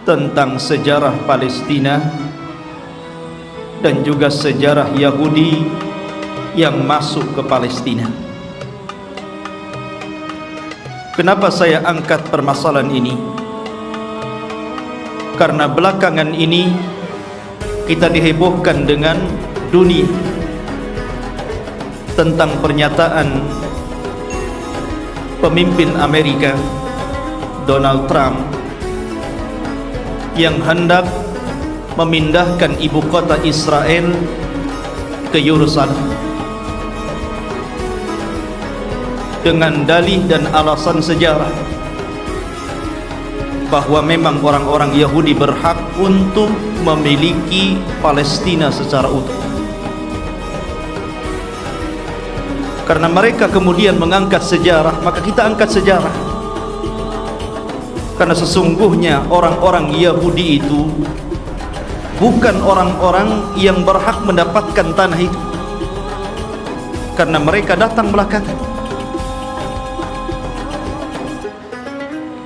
tentang sejarah Palestina dan juga sejarah Yahudi yang masuk ke Palestina. Kenapa saya angkat permasalahan ini? Karena belakangan ini kita dihebohkan dengan dunia tentang pernyataan pemimpin Amerika Donald Trump yang hendak memindahkan ibu kota Israel ke Yerusalem dengan dalih dan alasan sejarah bahwa memang orang-orang Yahudi berhak untuk memiliki Palestina secara utuh. Karena mereka kemudian mengangkat sejarah, maka kita angkat sejarah. Karena sesungguhnya orang-orang Yahudi itu bukan orang-orang yang berhak mendapatkan tanah itu, karena mereka datang belakangan.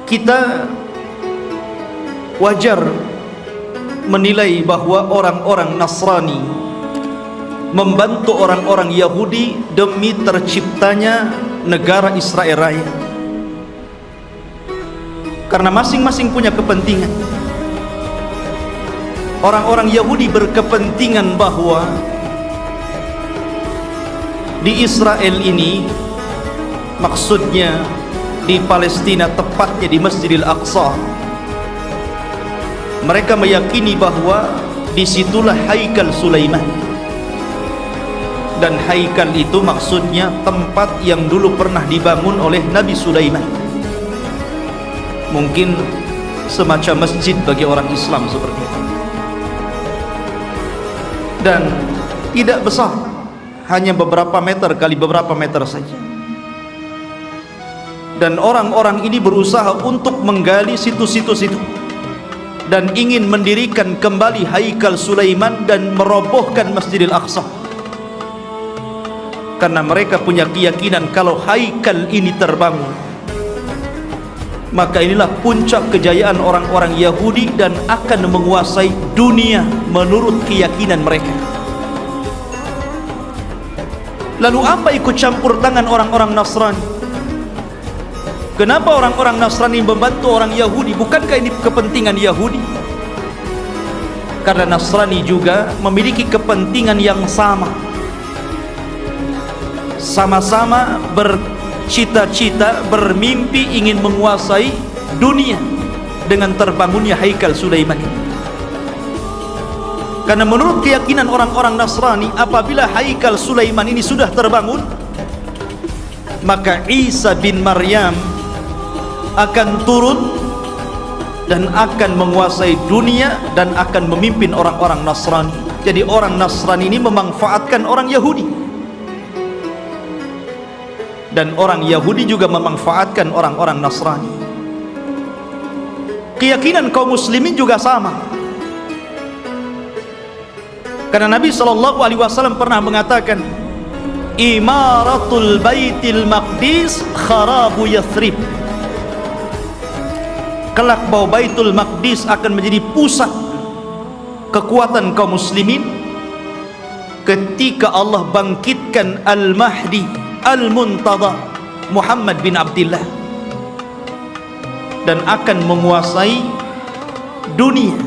Kita wajar menilai bahwa orang-orang Nasrani membantu orang-orang Yahudi demi terciptanya negara Israel Raya, karena masing-masing punya kepentingan. Orang-orang Yahudi berkepentingan bahwa di Israel ini, maksudnya di Palestina, tepatnya di Masjidil Aqsa, mereka meyakini bahwa disitulah Haikal Sulaiman. Dan Haikal itu maksudnya tempat yang dulu pernah dibangun oleh Nabi Sulaiman. Mungkin semacam masjid bagi orang Islam seperti itu. Dan tidak besar, hanya beberapa meter kali beberapa meter saja. Dan orang-orang ini berusaha untuk menggali situs-situs itu dan ingin mendirikan kembali Haikal Sulaiman dan merobohkan Masjidil Aqsa. Karena mereka punya keyakinan kalau Haikal ini terbangun, maka inilah puncak kejayaan orang-orang Yahudi dan akan menguasai dunia menurut keyakinan mereka. Lalu apa ikut campur tangan orang-orang Nasrani? Kenapa orang-orang Nasrani membantu orang Yahudi? Bukankah ini kepentingan Yahudi? Karena Nasrani juga memiliki kepentingan yang sama. Sama-sama bercita-cita, bermimpi ingin menguasai dunia dengan terbangunnya Haikal Sulaiman ini. Karena menurut keyakinan orang-orang Nasrani, apabila Haikal Sulaiman ini sudah terbangun, maka Isa bin Maryam akan turun dan akan menguasai dunia dan akan memimpin orang-orang Nasrani. Jadi orang Nasrani ini memanfaatkan orang Yahudi, dan orang Yahudi juga memanfaatkan orang-orang Nasrani. Keyakinan kaum muslimin juga sama. Karena Nabi SAW pernah mengatakan, Imaratul Baitil Maqdis kharabu Yathrib. Kelak bahwa Baitul Maqdis akan menjadi pusat kekuatan kaum muslimin ketika Allah bangkitkan Al-Mahdi Al-Muntada Muhammad bin Abdullah, dan akan menguasai dunia.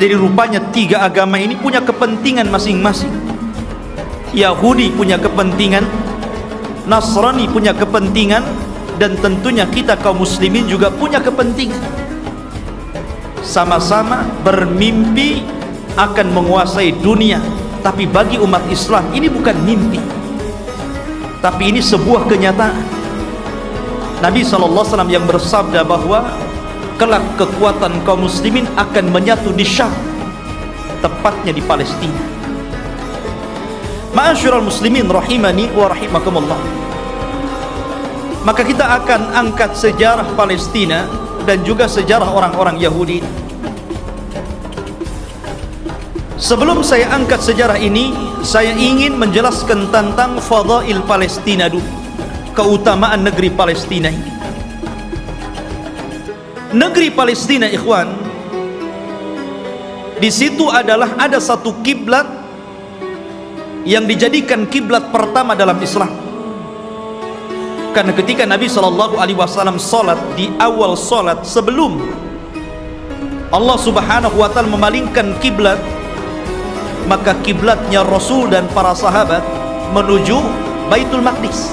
Jadi rupanya tiga agama ini punya kepentingan masing-masing. Yahudi punya kepentingan, Nasrani punya kepentingan, dan tentunya kita kaum muslimin juga punya kepentingan. Sama-sama bermimpi akan menguasai dunia. Tapi bagi umat Islam ini bukan mimpi, tapi ini sebuah kenyataan. Nabi SAW yang bersabda bahwa kelak kekuatan kaum muslimin akan menyatu di Syam, tepatnya di Palestina. Ma'asyiral muslimin rahimani wa rahimakumullah. Maka kita akan angkat sejarah Palestina dan juga sejarah orang-orang Yahudi. Sebelum saya angkat sejarah ini, saya ingin menjelaskan tentang fadail Palestina dulu, keutamaan negeri Palestina ini. negeri Palestina, ikhwan, di situ ada satu kiblat yang dijadikan kiblat pertama dalam Islam. Karena ketika Nabi SAW salat, di awal salat sebelum Allah Subhanahu wa ta'ala memalingkan kiblat, maka kiblatnya Rasul dan para sahabat menuju Baitul Maqdis.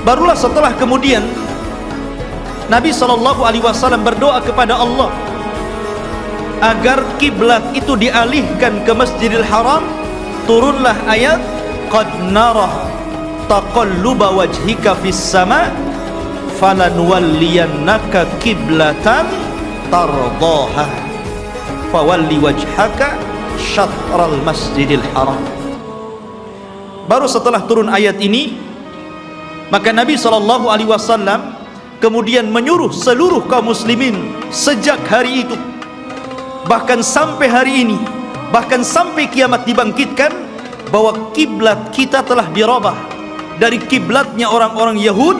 Barulah setelah kemudian Nabi SAW berdoa kepada Allah agar kiblat itu dialihkan ke Masjidil Haram. Turunlah ayat, qad nara taqalluba wajhika fis sama falanuwalliyannaka kiblatan tardaha fawalli wajhaka syatral Masjidil Haram. Baru setelah turun ayat ini, maka Nabi SAW kemudian menyuruh seluruh kaum muslimin sejak hari itu, bahkan sampai hari ini, bahkan sampai kiamat dibangkitkan, bahwa kiblat kita telah dirubah dari kiblatnya orang-orang Yahud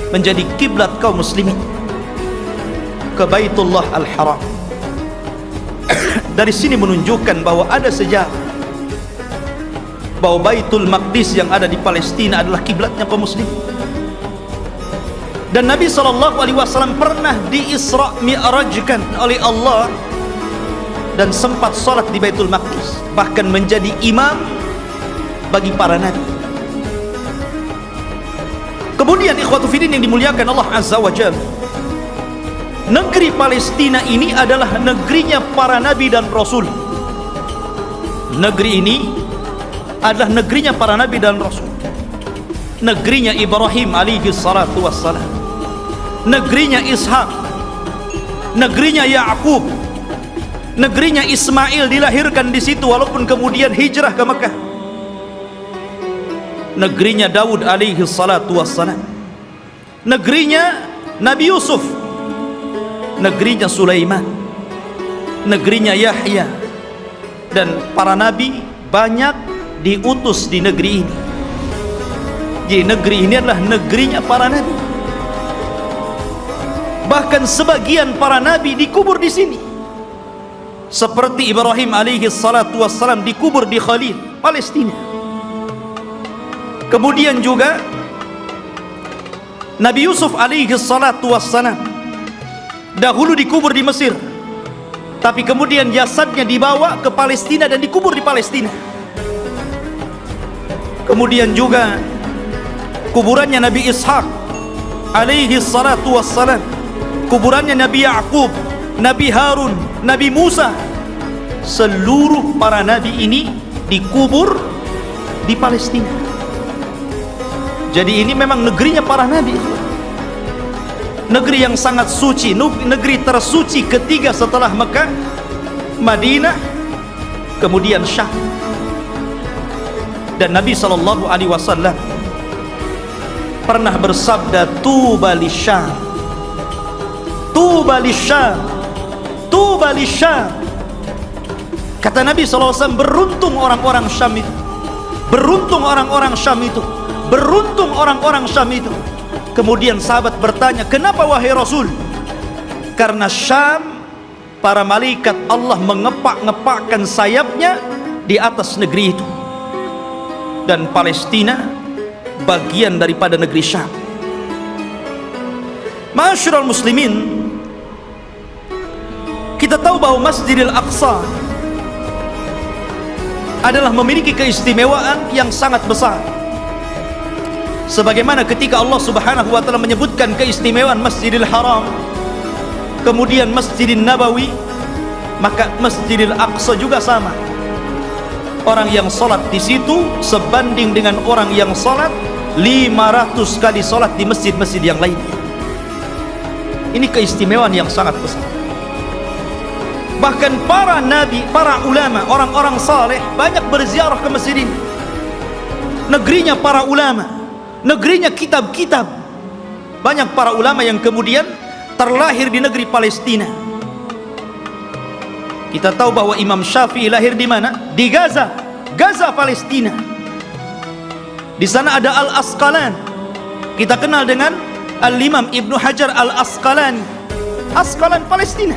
menjadi kiblat kaum muslimin ke Baitullah Al-Haram. Dari sini menunjukkan bahwa ada sejarah bahwa Baitul Maqdis yang ada di Palestina adalah kiblatnya kaum muslimin. Dan Nabi SAW pernah di-Isra Mi'rajkan oleh Allah dan sempat sholat di Baitul Maqdis, bahkan menjadi imam bagi para nabi. Kemudian ikhwatu fiddin yang dimuliakan Allah Azza wa Jalla, negeri Palestina ini adalah negerinya para nabi dan rasul. Negeri ini adalah negerinya para nabi dan rasul. Negerinya Ibrahim alaihi salatu wassalam, negerinya Ishak, negerinya Ya'qub, negerinya Ismail dilahirkan di situ walaupun kemudian hijrah ke Mekah. Negerinya Daud alaihi salatu wassalam, negerinya Nabi Yusuf, negerinya Sulaiman, negerinya Yahya, dan para nabi banyak diutus di negeri ini. Jadi negeri ini adalah negerinya para nabi. Bahkan sebagian para nabi dikubur di sini, seperti Ibrahim alaihi salatu wassalam dikubur di Khalil, Palestina. Kemudian juga Nabi Yusuf alaihi salatu wassalam dahulu dikubur di Mesir, tapi kemudian jasadnya dibawa ke Palestina dan dikubur di Palestina. Kemudian juga kuburannya Nabi Ishak alaihi salatu wassalam, kuburannya Nabi Ya'qub, Nabi Harun, Nabi Musa, seluruh para nabi ini dikubur di Palestina. Jadi ini memang negerinya para nabi, negeri yang sangat suci, negeri tersuci ketiga setelah Mekah, Madinah, kemudian Syam. Dan Nabi SAW pernah bersabda, tuba lisyam, tuba lisyam, tuba lisyam. Kata Nabi SAW, beruntung orang-orang Syam itu, beruntung orang-orang Syam itu, beruntung orang-orang Syam itu. Kemudian sahabat bertanya, kenapa wahai Rasul? Karena Syam, para malaikat Allah mengepak-ngepakkan sayapnya di atas negeri itu, dan Palestina bagian daripada negeri Syam. Ma'asyiral muslimin, kita tahu bahwa Masjidil Aqsa adalah memiliki keistimewaan yang sangat besar. Sebagaimana ketika Allah Subhanahu wa ta'ala menyebutkan keistimewaan Masjidil Haram, kemudian Masjidil Nabawi, maka Masjidil Aqsa juga sama. Orang yang salat di situ sebanding dengan orang yang salat 500 kali salat di masjid-masjid yang lain. Ini keistimewaan yang sangat besar. Bahkan para nabi, para ulama, orang-orang saleh banyak berziarah ke masjid ini. Negerinya para ulama, negerinya kitab-kitab. Banyak para ulama yang kemudian terlahir di negeri Palestina. Kita tahu bahwa Imam Syafi'i lahir di mana? Di Gaza, Gaza Palestina. Di sana ada Al-Asqalan, kita kenal dengan Al-Imam Ibnu Hajar Al-Asqalani, Asqalan, Palestina.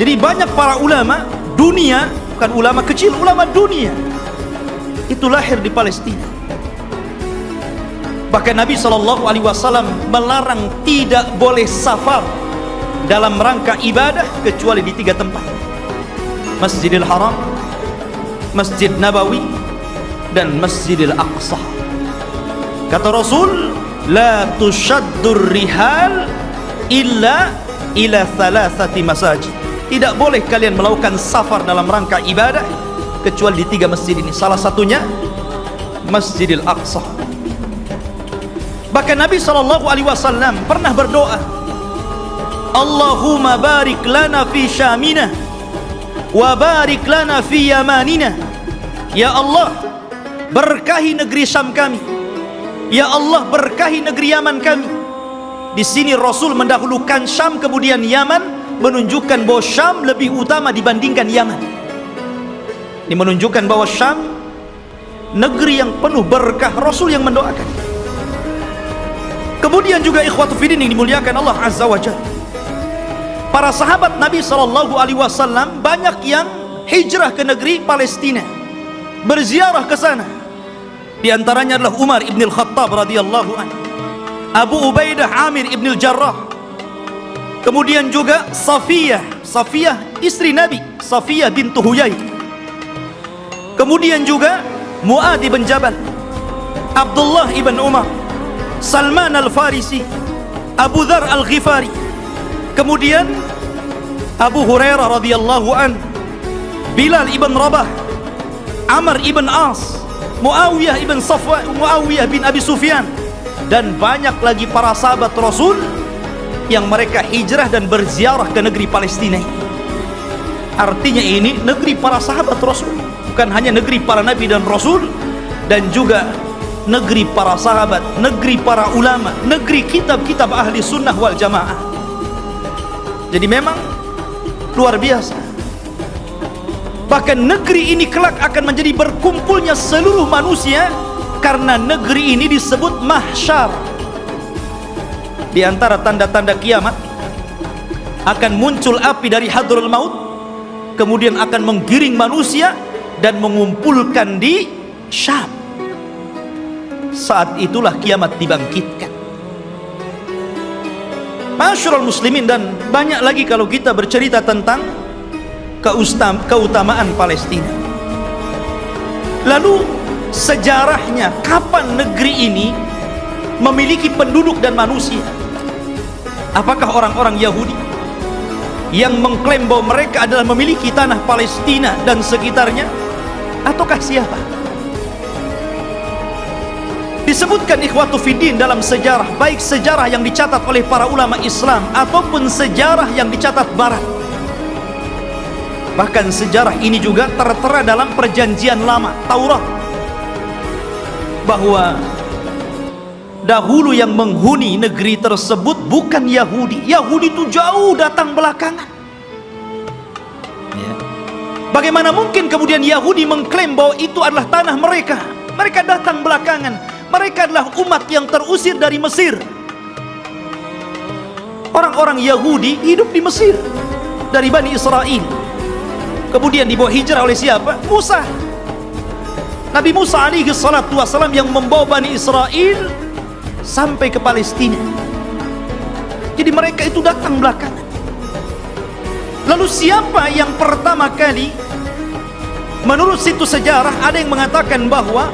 Jadi banyak para ulama dunia, bukan ulama kecil, ulama dunia, itu lahir di Palestina. Bahkan Nabi SAW melarang tidak boleh safar dalam rangka ibadah kecuali di 3 tempat: Masjidil Haram, Masjid Nabawi, dan Masjidil Aqsa. Kata Rasul, la tushaddur rihal illa ila thalathati masajid. Tidak boleh kalian melakukan safar dalam rangka ibadah kecuali di 3 masjid ini. Salah satunya Masjidil Aqsa. Bahkan Nabi SAW pernah berdoa, Allahumma barik lana fi syamina wa barik lana fi yamanina. Ya Allah, berkahi negeri Syam kami. Ya Allah, berkahi negeri Yaman kami. Di sini Rasul mendahulukan Syam kemudian Yaman, menunjukkan bahwa Syam lebih utama dibandingkan Yaman. Ini menunjukkan bahwa Syam negeri yang penuh berkah, Rasul yang mendoakan. Kemudian juga ikhwatu fiddin yang dimuliakan Allah Azza wa Jalla, para sahabat Nabi SAW banyak yang hijrah ke negeri Palestina, berziarah ke sana. Di antaranya adalah Umar ibn al-Khattab radhiyallahu anhu, Abu Ubaidah Amir ibn al-Jarrah, kemudian juga Safiyah istri Nabi, Safiyah bintu Huyai, kemudian juga Mu'adh ibn Jabal, Abdullah ibn Umar, Salman al-Farisi, Abu Dhar al-Ghifari, kemudian Abu Hurairah radhiyallahu an, Bilal ibn Rabah, Amr ibn As, Muawiyah ibn Safwan, Muawiyah bin Abi Sufyan, dan banyak lagi para sahabat Rasul yang mereka hijrah dan berziarah ke negeri Palestina ini. Artinya ini negeri para sahabat Rasul, bukan hanya negeri para nabi dan rasul, dan juga negeri para sahabat, negeri para ulama, negeri kitab-kitab ahli sunnah wal jamaah. Jadi memang luar biasa. Bahkan negeri ini kelak akan menjadi berkumpulnya seluruh manusia, karena negeri ini disebut mahsyar. Di antara tanda-tanda kiamat, akan muncul api dari Hadrul Maut, kemudian akan menggiring manusia dan mengumpulkan di Syam. Saat itulah kiamat dibangkitkan. Masyarul muslimin, dan banyak lagi kalau kita bercerita tentang keutamaan Palestina. Lalu sejarahnya, kapan negeri ini memiliki penduduk dan manusia? Apakah orang-orang Yahudi yang mengklaim bahwa mereka adalah memiliki tanah Palestina dan sekitarnya, ataukah siapa? Disebutkan ikhwatu fiddin dalam sejarah, baik sejarah yang dicatat oleh para ulama Islam ataupun sejarah yang dicatat Barat. Bahkan sejarah ini juga tertera dalam perjanjian lama, Taurat, bahwa dahulu yang menghuni negeri tersebut bukan Yahudi. Yahudi itu jauh datang belakangan. Bagaimana mungkin kemudian Yahudi mengklaim bahwa itu adalah tanah mereka? Mereka datang belakangan. Mereka adalah umat yang terusir dari Mesir. Orang-orang Yahudi hidup di Mesir dari Bani Israel, kemudian dibawa hijrah oleh siapa? Musa. Nabi Musa alaihi salatu wassalam yang membawa Bani Israel sampai ke Palestina. Jadi mereka itu datang belakangan. Lalu siapa yang pertama kali? Menurut situs sejarah ada yang mengatakan bahwa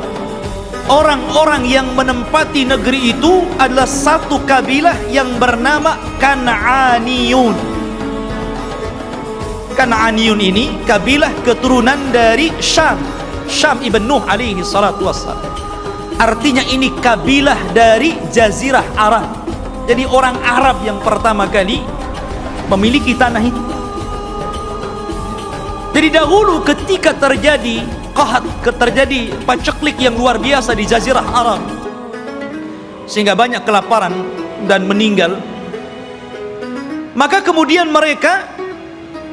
orang-orang yang menempati negeri itu adalah satu kabilah yang bernama Kan'aniyun. Kan'aniyun ini kabilah keturunan dari Syam, Syam ibn Nuh alaihi salatu wassalam. Artinya ini kabilah dari Jazirah Arab. Jadi orang Arab yang pertama kali memiliki tanah itu. Jadi dahulu ketika terjadi qahat, terjadi paceklik yang luar biasa di Jazirah Arab, sehingga banyak kelaparan dan meninggal, maka kemudian mereka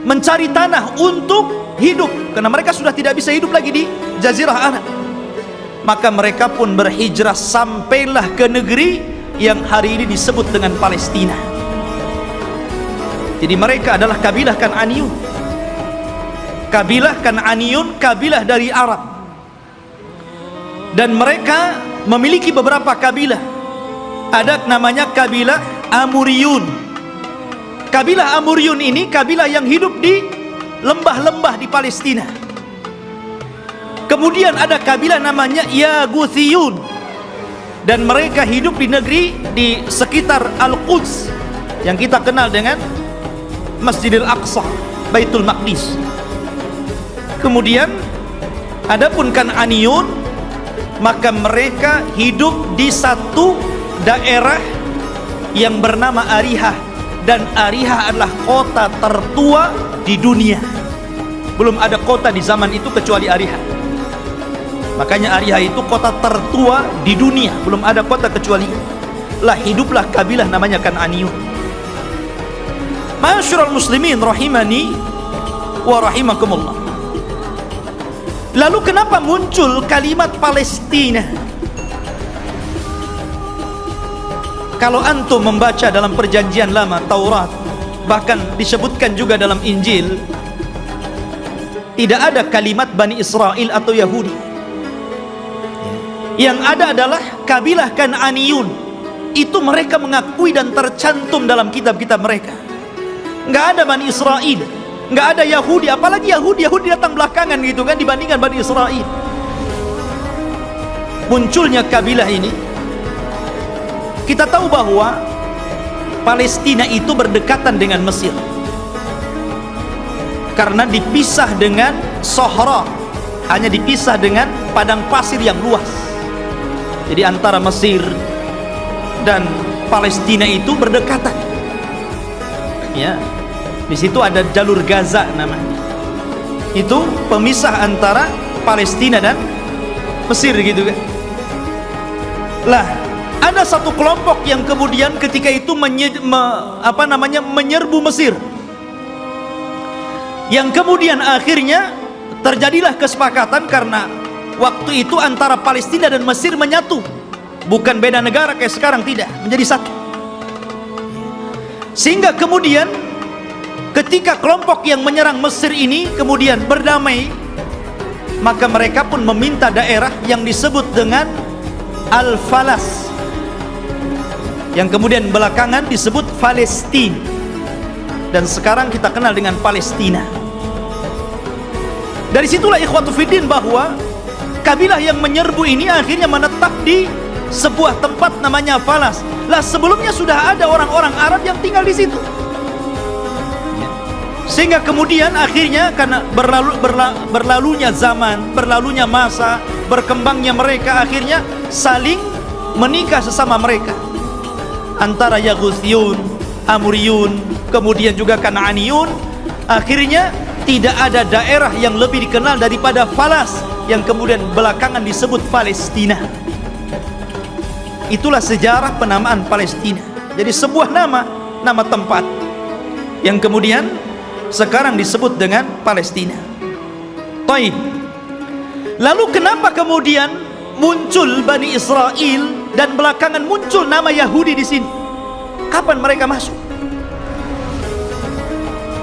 mencari tanah untuk hidup, karena mereka sudah tidak bisa hidup lagi di Jazirah Arab. maka mereka pun berhijrah sampailah ke negeri yang hari ini disebut dengan Palestina. Jadi mereka adalah kabilah Kan'aniyun. Kabilah Kan'aniyun, kabilah dari Arab. Dan mereka memiliki beberapa kabilah. Ada namanya kabilah Amuriyun. Kabilah Amuriyun ini kabilah yang hidup di lembah-lembah di Palestina. Kemudian ada kabilah namanya Yaguthiyun, dan mereka hidup di negeri di sekitar Al-Quds yang kita kenal dengan Masjidil Aqsa, Baitul Maqdis. Kemudian adapun Kan'aniyun, maka mereka hidup di satu daerah yang bernama Arihah, dan Arihah adalah kota tertua di dunia. Belum ada kota di zaman itu kecuali Arihah. Makanya Arihah itu kota tertua di dunia, belum ada kota kecuali lah. Hiduplah kabilah namanya Kan'aniyun. Ma'asyiral muslimin rahimani wa rahimakumullah. Lalu kenapa muncul kalimat Palestina? Kalau antum membaca dalam perjanjian lama Taurat, bahkan disebutkan juga dalam Injil, tidak ada kalimat Bani Israel atau Yahudi. Yang ada adalah kabilah Kan'aniyun. Itu mereka mengakui dan tercantum dalam kitab-kitab mereka. Nggak ada Bani Israel, nggak ada Yahudi. Apalagi Yahudi datang belakangan gitu kan dibandingkan Bani Israel. Munculnya kabilah ini, kita tahu bahwa Palestina itu berdekatan dengan Mesir, karena dipisah dengan Sahara, hanya dipisah dengan padang pasir yang luas. Jadi antara Mesir dan Palestina itu berdekatan. Ya, di situ ada jalur Gaza namanya. Itu pemisah antara Palestina dan Mesir gitu kan. Lah, ada satu kelompok yang kemudian ketika itu menyerbu Mesir. Yang kemudian akhirnya terjadilah kesepakatan, karena waktu itu antara Palestina dan Mesir menyatu, bukan beda negara kayak sekarang, tidak, menjadi satu. Sehingga kemudian ketika kelompok yang menyerang Mesir ini kemudian berdamai, maka mereka pun meminta daerah yang disebut dengan Al-Falas, yang kemudian belakangan disebut Palestina, dan sekarang kita kenal dengan Palestina. Dari situlah ikhwatu fiddin bahwa kabilah yang menyerbu ini akhirnya menetap di sebuah tempat namanya Falas. Lah, sebelumnya sudah ada orang-orang Arab yang tinggal di situ. Sehingga kemudian akhirnya karena berlalunya zaman, berlalunya masa, berkembangnya mereka, akhirnya saling menikah sesama mereka. Antara Yaguthiyun, Amuriyun, kemudian juga Kan'aniyun. Akhirnya tidak ada daerah yang lebih dikenal daripada Falas, yang kemudian belakangan disebut Palestina. Itulah sejarah penamaan Palestina. Jadi sebuah nama tempat yang kemudian sekarang disebut dengan Palestina. Taib. Lalu kenapa kemudian muncul Bani Israel dan belakangan muncul nama Yahudi di sini? Kapan mereka masuk?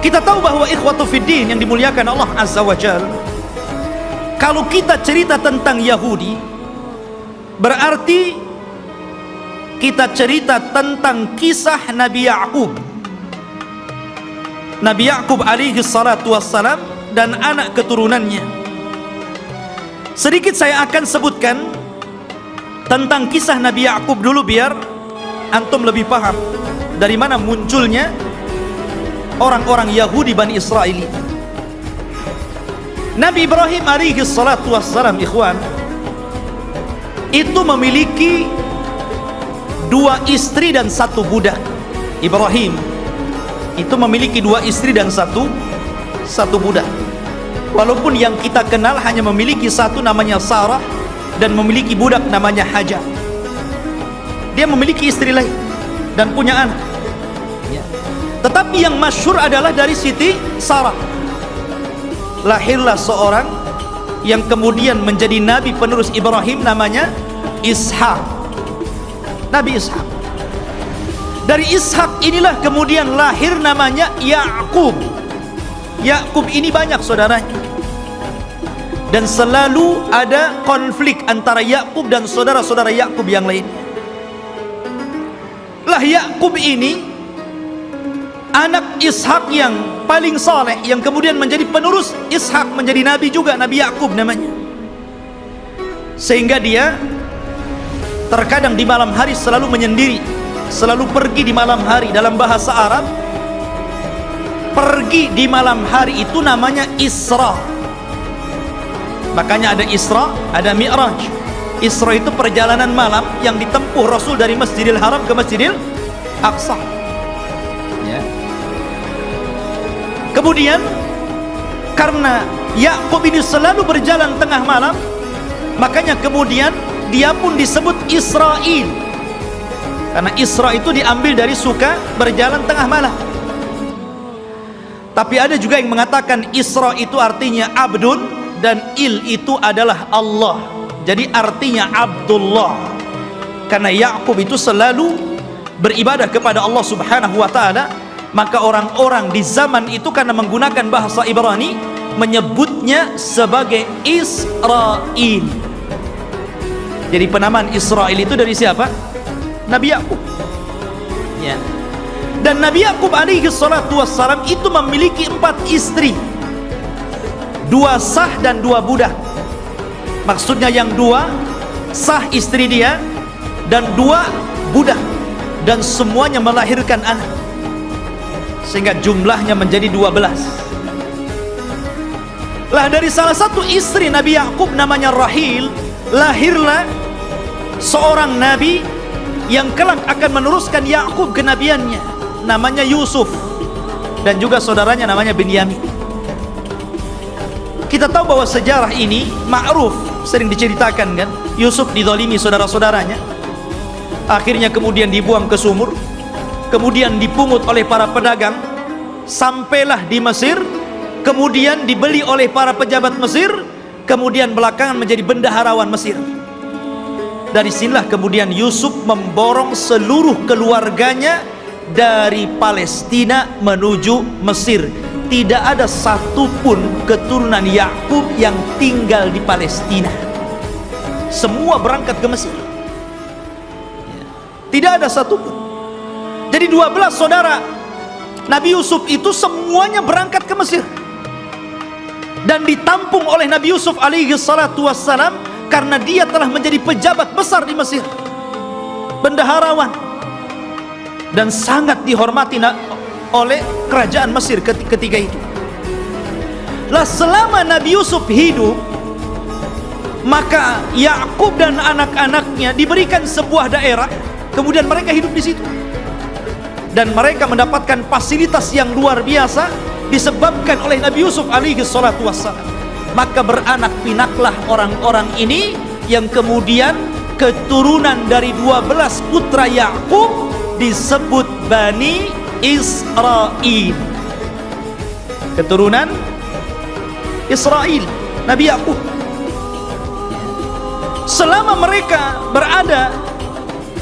Kita tahu bahwa ikhwatu fiddin yang dimuliakan Allah Azza wa Jalla, kalau kita cerita tentang Yahudi, berarti kita cerita tentang kisah Nabi Ya'qub. Nabi Ya'qub alaihi salatu wassalam dan anak keturunannya. Sedikit saya akan sebutkan tentang kisah Nabi Ya'qub dulu, biar antum lebih paham dari mana munculnya orang-orang Yahudi Bani Israel. Nabi Ibrahim alaihi salatu wassalam, ikhwan, itu memiliki 2 istri dan 1 budak. Ibrahim itu memiliki 2 istri dan 1 budak. Walaupun yang kita kenal hanya memiliki 1 namanya Sarah, dan memiliki budak namanya Hajar. Dia memiliki istri lain dan punya anak. Tetapi yang masyhur adalah dari Siti Sarah. Lahirlah seorang yang kemudian menjadi nabi penerus Ibrahim namanya Ishak. Nabi Ishak. Dari Ishak inilah kemudian lahir namanya Yakub. Yakub ini banyak saudaranya, dan selalu ada konflik antara Yakub dan saudara-saudara Yakub yang lain. Lah Yakub ini anak Ishak yang paling saleh, yang kemudian menjadi penerus Ishak, menjadi nabi juga, Nabi Yakub namanya. Sehingga dia terkadang di malam hari selalu menyendiri, selalu pergi di malam hari. Dalam bahasa Arab, pergi di malam hari itu namanya Isra. Makanya ada Isra, ada Mi'raj. Isra itu perjalanan malam yang ditempuh Rasul dari Masjidil Haram ke Masjidil Aqsa, ya. Kemudian karena Yakub ini selalu berjalan tengah malam, makanya kemudian dia pun disebut Israil, karena Isra itu diambil dari suka berjalan tengah malam. Tapi ada juga yang mengatakan Isra itu artinya abdun, dan il itu adalah Allah. Jadi artinya Abdullah, karena Yakub itu selalu beribadah kepada Allah Subhanahu wa taala. Maka orang-orang di zaman itu karena menggunakan bahasa Ibrani menyebutnya sebagai Israil. Jadi penamaan Israil itu dari siapa? Nabi Yakub, ya. Dan Nabi Yakub alaihi salatu wassalam itu memiliki 4 istri, 2 sah dan 2 budak. Maksudnya yang 2 sah istri dia dan 2 budak, dan semuanya melahirkan anak, sehingga jumlahnya menjadi 12. Lah dari salah satu istri Nabi Yakub namanya Rahil, lahirlah seorang nabi yang kelak akan meneruskan Yakub kenabiannya, namanya Yusuf, dan juga saudaranya namanya Binyamin. Kita tahu bahwa sejarah ini ma'ruf, sering diceritakan kan. Yusuf dizalimi saudara-saudaranya, akhirnya kemudian dibuang ke sumur, kemudian dipungut oleh para pedagang, sampailah di Mesir, kemudian dibeli oleh para pejabat Mesir, kemudian belakangan menjadi bendaharawan Mesir. Dari sinilah kemudian Yusuf memborong seluruh keluarganya dari Palestina menuju Mesir. Tidak ada satupun keturunan Yakub yang tinggal di Palestina. Semua berangkat ke Mesir. Tidak ada satupun. Jadi 12 saudara Nabi Yusuf itu semuanya berangkat ke Mesir, dan ditampung oleh Nabi Yusuf alaihi salatu wassalam, karena dia telah menjadi pejabat besar di Mesir, bendaharawan, dan sangat dihormati oleh kerajaan Mesir ketika itu. Lah selama Nabi Yusuf hidup, maka Yakub dan anak-anaknya diberikan sebuah daerah, kemudian mereka hidup di situ, dan mereka mendapatkan fasilitas yang luar biasa disebabkan oleh Nabi Yusuf alaihi salatu wassalam. Maka beranak pinaklah orang-orang ini, yang kemudian keturunan dari 12 putra Yakub disebut Bani Israil, keturunan Israel, Nabi Yakub. Selama mereka berada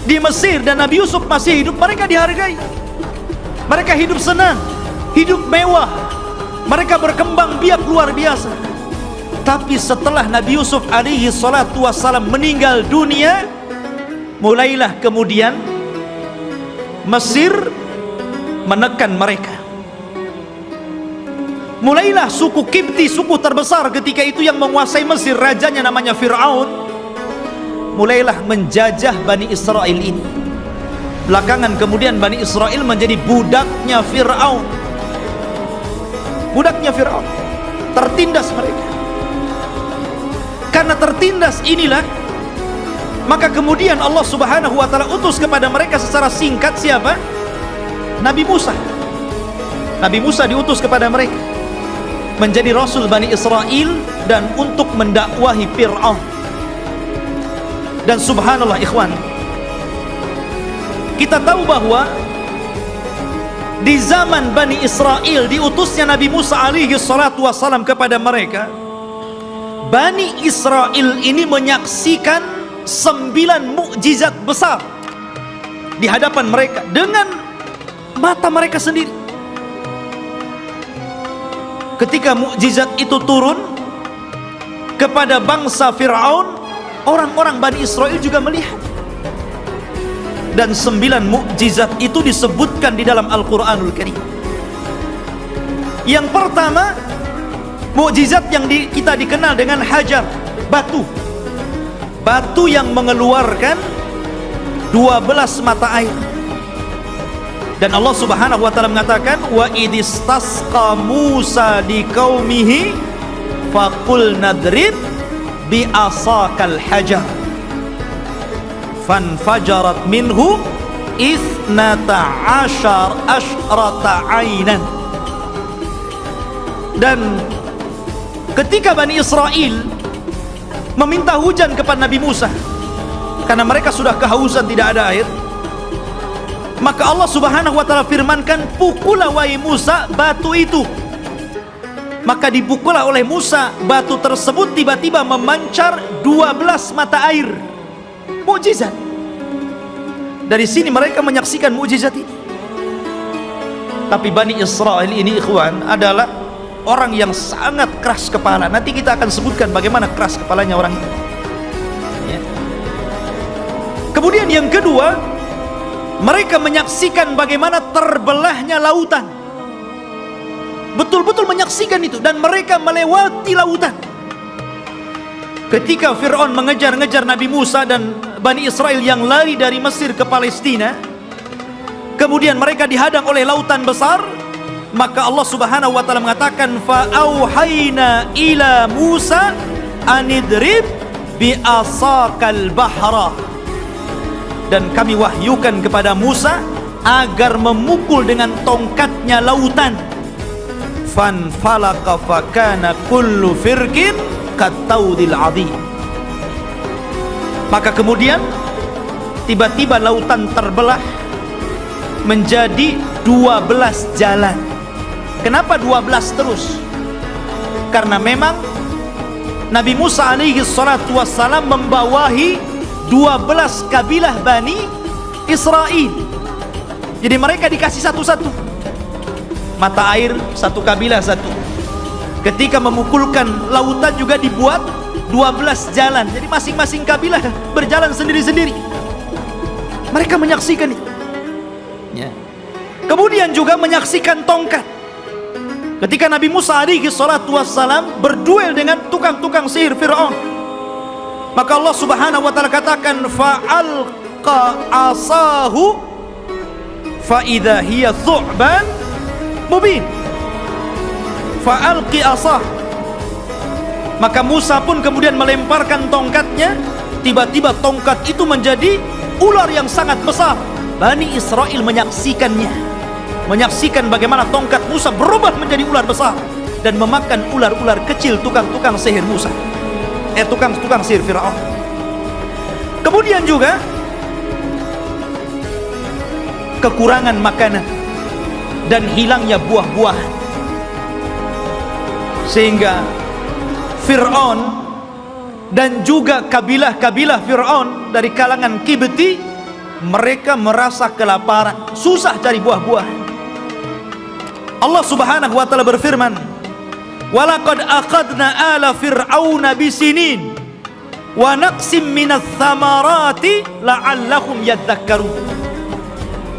di Mesir dan Nabi Yusuf masih hidup, mereka dihargai, mereka hidup senang, hidup mewah, mereka berkembang biak luar biasa. Tapi setelah Nabi Yusuf alaihi salatu wassalam meninggal dunia, mulailah kemudian Mesir menekan mereka. Mulailah suku Kipti, suku terbesar ketika itu yang menguasai Mesir, rajanya namanya Fir'aun, mulailah menjajah Bani Israel ini. Belakangan kemudian Bani Israel menjadi budaknya Fir'aun. Budaknya Fir'aun, tertindas mereka. Karena tertindas inilah, maka kemudian Allah Subhanahu wa ta'ala utus kepada mereka secara singkat siapa? Nabi Musa. Nabi Musa diutus kepada mereka menjadi Rasul Bani Israel dan untuk mendakwahi Fir'aun. Dan subhanallah ikhwan, kita tahu bahwa di zaman Bani Israel diutusnya Nabi Musa alaihi salatu wassalam kepada mereka, Bani Israel ini menyaksikan 9 mukjizat besar di hadapan mereka dengan mata mereka sendiri. Ketika mukjizat itu turun kepada bangsa Fir'aun, orang-orang Bani Israel juga melihat. Dan 9 mukjizat itu disebutkan di dalam Al-Quranul Karim. Yang pertama, mukjizat yang kita dikenal dengan hajar, batu. Batu yang mengeluarkan 12 mata air. Dan Allah Subhanahu wa taala mengatakan, wa idistasqa Musa liqaumihi faqul nadrib bi asakal hajar fanfajarat minhu ithnata asyrata ainan. Dan ketika Bani Israel meminta hujan kepada Nabi Musa karena mereka sudah kehausan, tidak ada air, maka Allah Subhanahu wa taala firmankan, pukullah wahai Musa batu itu. Maka dipukullah oleh Musa batu tersebut, tiba-tiba memancar 12 mata air. Mukjizat. Dari sini mereka menyaksikan mukjizat ini. Tapi Bani Israel ini, ikhwan, adalah orang yang sangat keras kepala. Nanti kita akan sebutkan bagaimana keras kepalanya orang itu ya. Kemudian yang kedua, mereka menyaksikan bagaimana terbelahnya lautan. Betul-betul menyaksikan itu. Dan mereka melewati lautan. Ketika Fir'aun mengejar-ngejar Nabi Musa dan Bani Israel yang lari dari Mesir ke Palestina, kemudian mereka dihadang oleh lautan besar, maka Allah Subhanahu wa taala mengatakan, fa'auhayna ila Musa anidrib bi asakal bahra. Dan kami wahyukan kepada Musa agar memukul dengan tongkatnya lautan. Fanfalaka fakana kullu firqin kattaudil adhim. Maka kemudian tiba-tiba lautan terbelah menjadi 12 jalan. Kenapa 12 terus? Karena memang Nabi Musa alaihi salatu wassalam membawahi 12 kabilah Bani Israel. Jadi mereka dikasih satu-satu mata air, satu kabilah satu. Ketika memukulkan lautan juga dibuat 12 jalan. Jadi masing-masing kabilah berjalan sendiri-sendiri. Mereka menyaksikan itu ya. Kemudian juga menyaksikan tongkat. Ketika Nabi Musa alaihi salatu wassalam berduel dengan tukang-tukang sihir Fir'aun, maka Allah Subhanahu wa taala katakan, fa'alqa asahu fa idza hiya thu'ban mubin. Fa'alqi asah. Maka Musa pun kemudian melemparkan tongkatnya, tiba-tiba tongkat itu menjadi ular yang sangat besar. Bani Israel menyaksikannya, menyaksikan bagaimana tongkat Musa berubah menjadi ular besar dan memakan ular-ular kecil tukang-tukang sihir Musa, tukang-tukang sihir Fir'aun. Kemudian juga kekurangan makanan dan hilangnya buah-buahan, sehingga Fir'aun dan juga kabilah-kabilah Fir'aun dari kalangan Kibti, mereka merasa kelaparan, susah cari buah-buahan. Allah Subhanahu wa taala berfirman, walaqad aqadna ala fir'auna bisinin wa naqsim minats thamarati la'allahum yadhakkarun.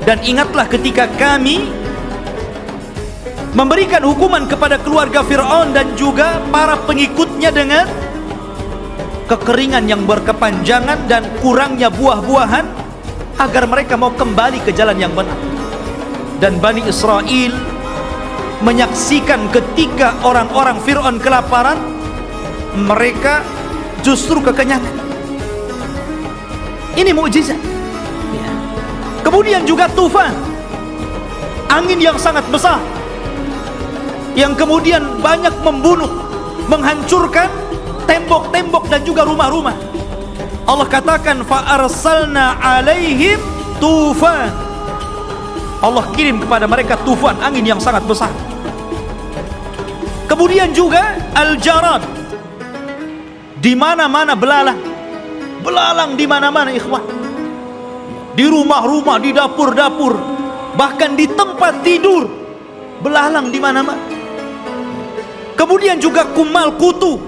Dan ingatlah ketika kami memberikan hukuman kepada keluarga Fir'aun dan juga para pengikutnya dengan kekeringan yang berkepanjangan dan kurangnya buah-buahan, agar mereka mau kembali ke jalan yang benar. Dan Bani Israel menyaksikan ketika orang-orang Fir'aun kelaparan, mereka justru kekenyangan. Ini mukjizat ya. Kemudian juga tufan, angin yang sangat besar, yang kemudian banyak membunuh, menghancurkan tembok-tembok dan juga rumah-rumah. Allah katakan, fa arsalna alaihim tufan. Allah kirim kepada mereka tufan, angin yang sangat besar. Kemudian juga al-jarad, Di mana-mana belalang. Belalang di mana-mana, ikhwan. Di rumah-rumah, di dapur-dapur, bahkan di tempat tidur, belalang di mana-mana. Kemudian juga kumal kutu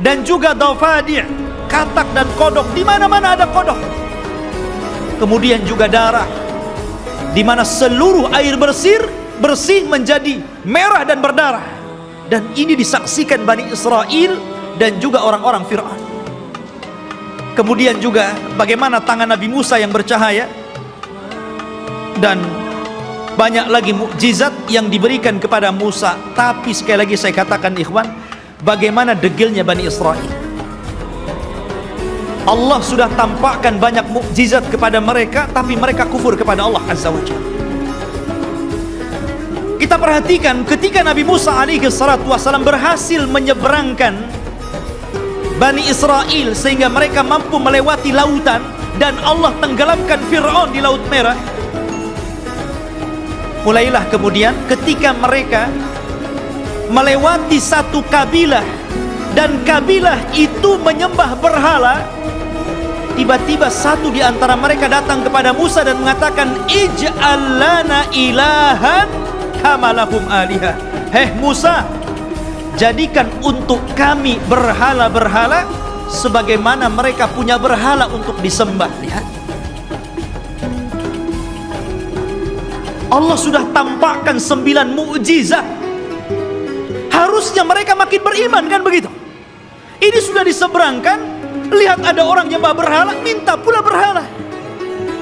dan juga dafadi', katak dan kodok, di mana-mana ada kodok. Kemudian juga darah, di mana seluruh air bersih menjadi merah dan berdarah. Dan ini disaksikan Bani Israel dan juga orang-orang Fir'aun. Kemudian juga bagaimana tangan Nabi Musa yang bercahaya, dan banyak lagi mukjizat yang diberikan kepada Musa. Tapi sekali lagi saya katakan, ikhwan, bagaimana degilnya Bani Israel. Allah sudah tampakkan banyak mukjizat kepada mereka, tapi mereka kufur kepada Allah Azza wa Jalla. Kita perhatikan ketika Nabi Musa alaihi salatu wassalam berhasil menyeberangkan Bani Israel sehingga mereka mampu melewati lautan, dan Allah tenggelamkan Fir'aun di Laut Merah. Mulailah kemudian ketika mereka melewati satu kabilah, dan kabilah itu menyembah berhala, tiba-tiba satu di antara mereka datang kepada Musa dan mengatakan, ij'al lana ilahan kama lahum alihah. Hei Musa, jadikan untuk kami berhala-berhala sebagaimana mereka punya berhala untuk disembah. Lihat, Allah sudah tampakkan 9 mukjizat. Harusnya mereka makin beriman, kan begitu? Ini sudah diseberangkan, lihat ada orang nyembah berhala, minta pula berhala.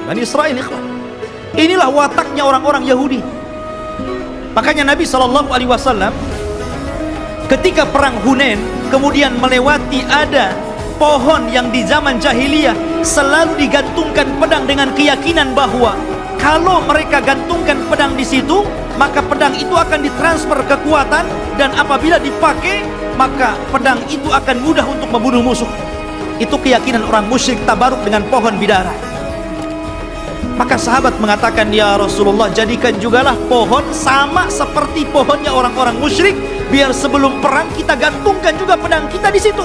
Bani Israel, ikhwan. Inilah wataknya orang-orang Yahudi. Makanya Nabi SAW ketika perang Hunain kemudian melewati ada pohon yang di zaman jahiliyah selalu digantungkan pedang dengan keyakinan bahwa kalau mereka gantungkan pedang di situ, maka pedang itu akan ditransfer kekuatan, dan apabila dipakai maka pedang itu akan mudah untuk membunuh musuh. Itu keyakinan orang musyrik tabaruk dengan pohon bidara. Maka sahabat mengatakan, ya Rasulullah, jadikan jugalah pohon sama seperti pohonnya orang-orang musyrik, biar sebelum perang kita gantungkan juga pedang kita di situ.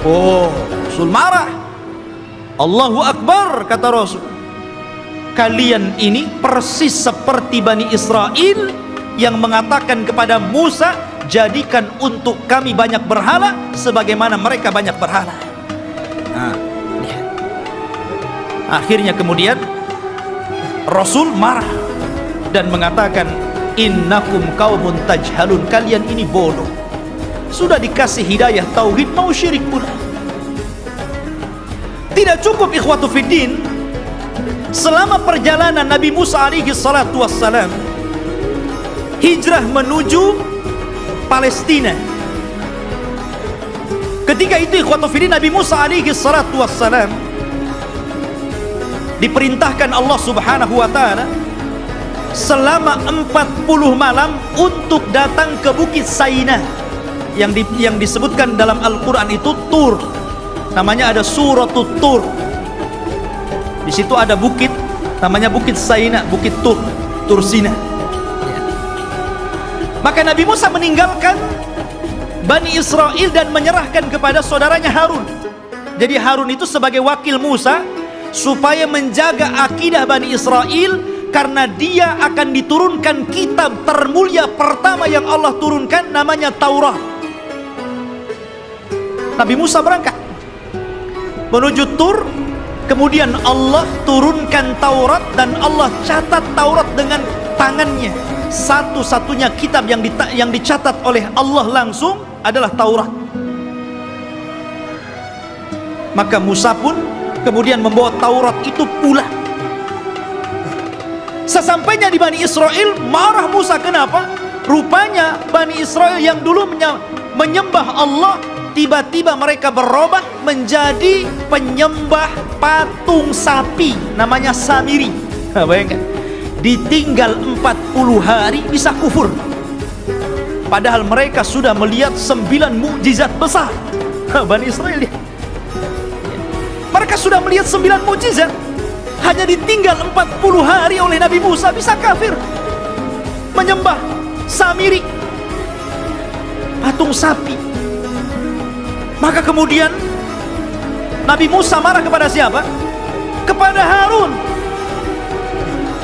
Oh, Rasul marah. Allahu Akbar, kata Rasul. Kalian ini persis seperti Bani Israel yang mengatakan kepada Musa, jadikan untuk kami banyak berhala sebagaimana mereka banyak berhala. Nah, lihat. Akhirnya kemudian Rasul marah dan mengatakan, innakum qaumun tajhalun, kalian ini bodoh. Sudah dikasih hidayah tauhid mau syirik pula. Tidak cukup, ikhwatu fiddin, selama perjalanan Nabi Musa alaihi salatu wassalam hijrah menuju Palestina. Ketika itu, ikhwatu fiddin, Nabi Musa alaihi salatu wassalam diperintahkan Allah Subhanahu wa ta'ala selama 40 malam untuk datang ke Bukit Saina yang disebutkan dalam Al-Quran itu Tur. Namanya ada Suratul Tur. Di situ ada bukit namanya Bukit Saina, Bukit Tur, Tur Sina. Maka Nabi Musa meninggalkan Bani Israel dan menyerahkan kepada saudaranya Harun. Jadi Harun itu sebagai wakil Musa supaya menjaga akidah Bani Israel, karena dia akan diturunkan kitab termulia pertama yang Allah turunkan, namanya Taurat. Nabi Musa berangkat menuju Tur, kemudian Allah turunkan Taurat, dan Allah catat Taurat dengan tangannya. Satu-satunya kitab yang dicatat oleh Allah langsung adalah Taurat. Maka Musa pun kemudian membawa Taurat itu pulang. Sesampainya di Bani Israel, marah Musa. Kenapa? Rupanya Bani Israel yang dulu menyembah Allah, tiba-tiba mereka berubah menjadi penyembah patung sapi, namanya Samiri. Bayangkan, ditinggal 40 hari bisa kufur, padahal mereka sudah melihat 9 mukjizat besar. Bani Israel, ya, mereka sudah melihat 9 mukjizat, hanya ditinggal 40 hari oleh Nabi Musa bisa kafir, menyembah Samiri, patung sapi. Maka kemudian Nabi Musa marah kepada siapa? Kepada Harun.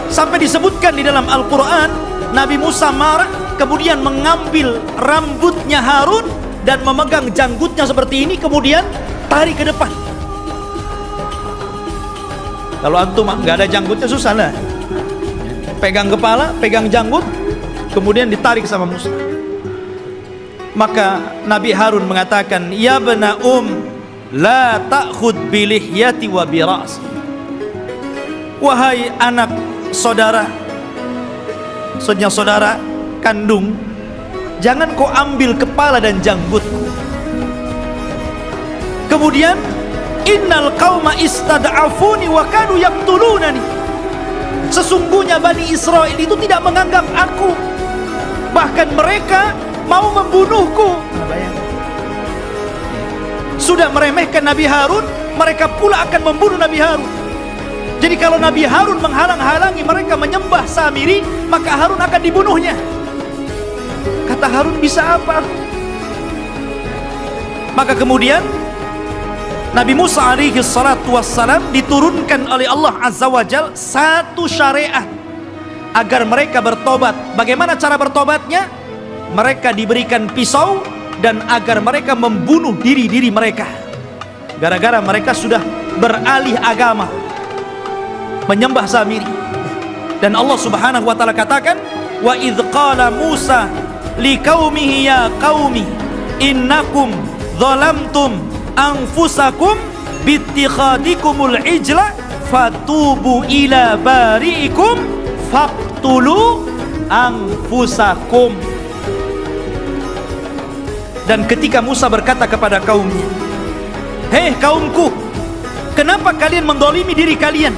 Sampai disebutkan di dalam Al-Quran, Nabi Musa marah, kemudian mengambil rambutnya Harun dan memegang janggutnya seperti ini, kemudian tarik ke depan. Kalau antum nggak ada janggutnya susah lah. Pegang kepala, pegang janggut, kemudian ditarik sama Musa. Maka Nabi Harun mengatakan, ya bena la ta'khud bilihyati wa bira'si. Wahai anak saudara, maksudnya saudara kandung, jangan kau ambil kepala dan janggutku. Kemudian, innal qauma istad'afuni wa kanu yaqtulunani. Sesungguhnya Bani Israel itu tidak menganggap aku, bahkan mereka mau membunuhku. Sudah meremehkan Nabi Harun, mereka pula akan membunuh Nabi Harun. Jadi kalau Nabi Harun menghalang-halangi mereka menyembah Samiri, maka Harun akan dibunuhnya. Kata Harun, bisa apa? Maka kemudian Nabi Musa alaihi salatu wassalam diturunkan oleh Allah Azza wa Jal satu syariat agar mereka bertobat. Bagaimana cara bertobatnya? Mereka diberikan pisau dan agar mereka membunuh diri-diri mereka, gara-gara mereka sudah beralih agama, menyembah Samiri. Dan Allah Subhanahu wa taala katakan, wa idz qala Musa liqaumihi ya qaumi innakum zalamtum anfusakum bittikhadikumul ijla fatubu ila bari'ikum faqtulu anfusakum. Dan ketika Musa berkata kepada kaumnya, hei kaumku, kenapa kalian mendolimi diri kalian?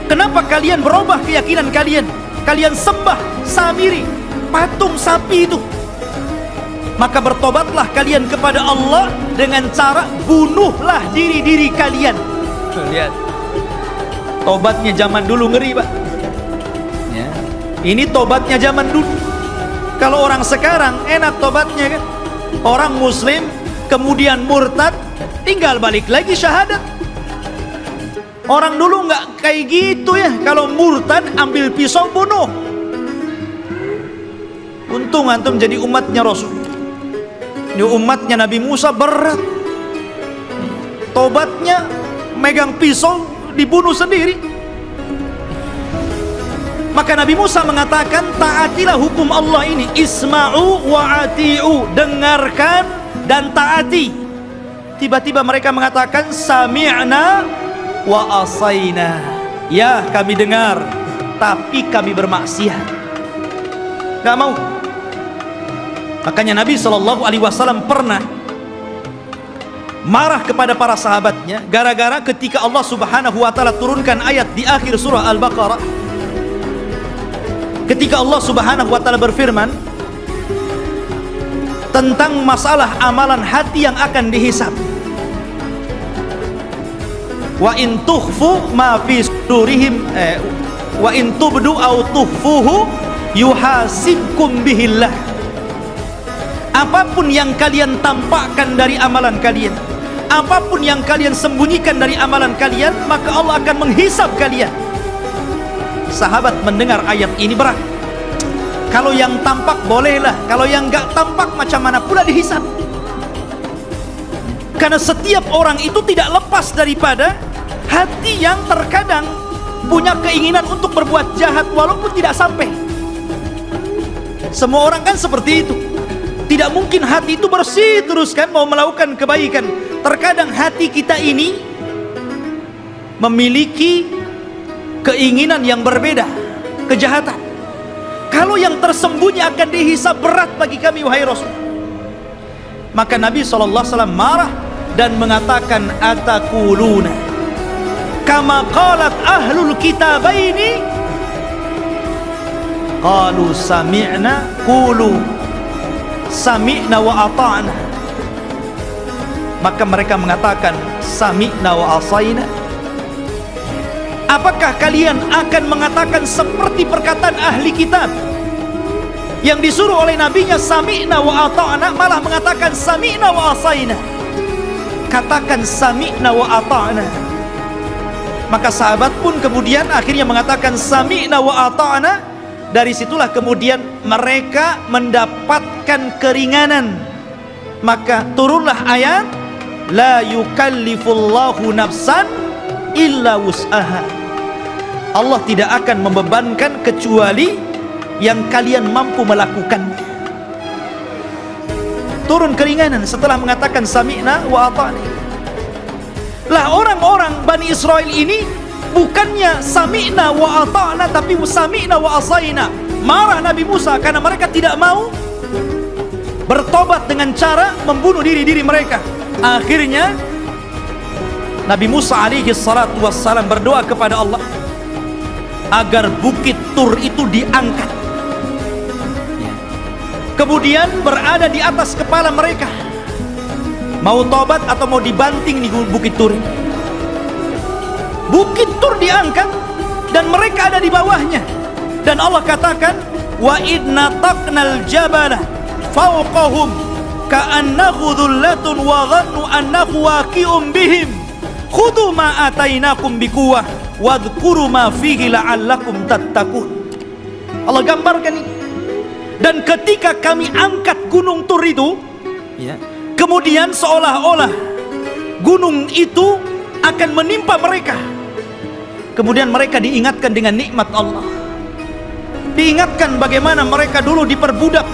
Kenapa kalian berubah keyakinan kalian? Kalian sembah Samiri, patung sapi itu. Maka bertobatlah kalian kepada Allah dengan cara bunuhlah diri-diri kalian. Lihat, tobatnya zaman dulu ngeri, Pak. Ya. Ini tobatnya zaman dulu. Kalau orang sekarang enak tobatnya kan? Orang muslim kemudian murtad, tinggal balik lagi syahadat. Orang dulu nggak kayak gitu ya. Kalau murtad ambil pisau bunuh. Untung antum jadi umatnya Rasul. Ini umatnya Nabi Musa berat. Tobatnya megang pisau dibunuh sendiri. Maka Nabi Musa mengatakan, taatilah hukum Allah ini. Isma'u wa ati'u, dengarkan dan taati. Tiba-tiba mereka mengatakan, sami'na wa asayna. Ya, kami dengar, tapi kami bermaksiat. Gak mau. Makanya Nabi SAW pernah marah kepada para sahabatnya gara-gara ketika Allah Subhanahu wa taala turunkan ayat di akhir surah Al-Baqarah, ketika Allah Subhanahu wa taala berfirman tentang masalah amalan hati yang akan dihisab. Wa in tukhfu ma fi sudurihim wa in tubdu aw tukhfuhu yuhasibkum bihillah. Apapun yang kalian tampakkan dari amalan kalian, apapun yang kalian sembunyikan dari amalan kalian, maka Allah akan menghisab kalian. Sahabat mendengar ayat ini berat. Kalau yang tampak bolehlah, kalau yang enggak tampak macam mana pula dihisab. Karena setiap orang itu tidak lepas daripada hati yang terkadang punya keinginan untuk berbuat jahat walaupun tidak sampai. Semua orang kan seperti itu. Tidak mungkin hati itu bersih terus kan mau melakukan kebaikan. Terkadang hati kita ini memiliki keinginan yang berbeda, kejahatan. Kalau yang tersembunyi akan dihisab berat bagi kami wahai Rasul. Maka Nabi SAW marah dan mengatakan, atakuluna kama qalat ahlul kitabaini qalu sami'na qulu sami'na wa ata'na. Maka mereka mengatakan sami'na wa asayna. Apakah kalian akan mengatakan seperti perkataan ahli kitab yang disuruh oleh nabinya sami'na wa ata'na, malah mengatakan sami'na wa asayna? katakan sami'na wa ata'na. Maka sahabat pun kemudian akhirnya mengatakan sami'na wa ata'na. Dari situlah kemudian mereka mendapatkan keringanan. Maka turunlah ayat la yukallifullahu nafsan illa wus'aha. Allah tidak akan membebankan kecuali yang kalian mampu melakukannya. Turun keringanan setelah mengatakan sami'na wa ata'na. Lah orang-orang Bani Israel ini bukannya sami'na wa ata'na, tapi sami'na wa asayna. Marah Nabi Musa karena mereka tidak mau bertobat dengan cara membunuh diri-diri mereka. Akhirnya Nabi Musa alaihi salatu wassalam berdoa kepada Allah agar bukit Tur itu diangkat, kemudian berada di atas kepala mereka. Mau tobat atau mau dibanting di bukit Tur. Bukit Tur diangkat dan mereka ada di bawahnya. Dan Allah katakan wa idna taqnal jabala fawqahum ka'annahu dhullatun wa dhannu annahu waqi'un bihim khudhu ma atainakum biquwwah wadhkuru ma fihi la'allakum tattaqun. Allah gambarkan ini. Dan ketika kami angkat gunung Tur itu, kemudian seolah-olah gunung itu akan menimpa mereka. Kemudian mereka diingatkan dengan nikmat Allah. Diingatkan bagaimana mereka dulu diperbudak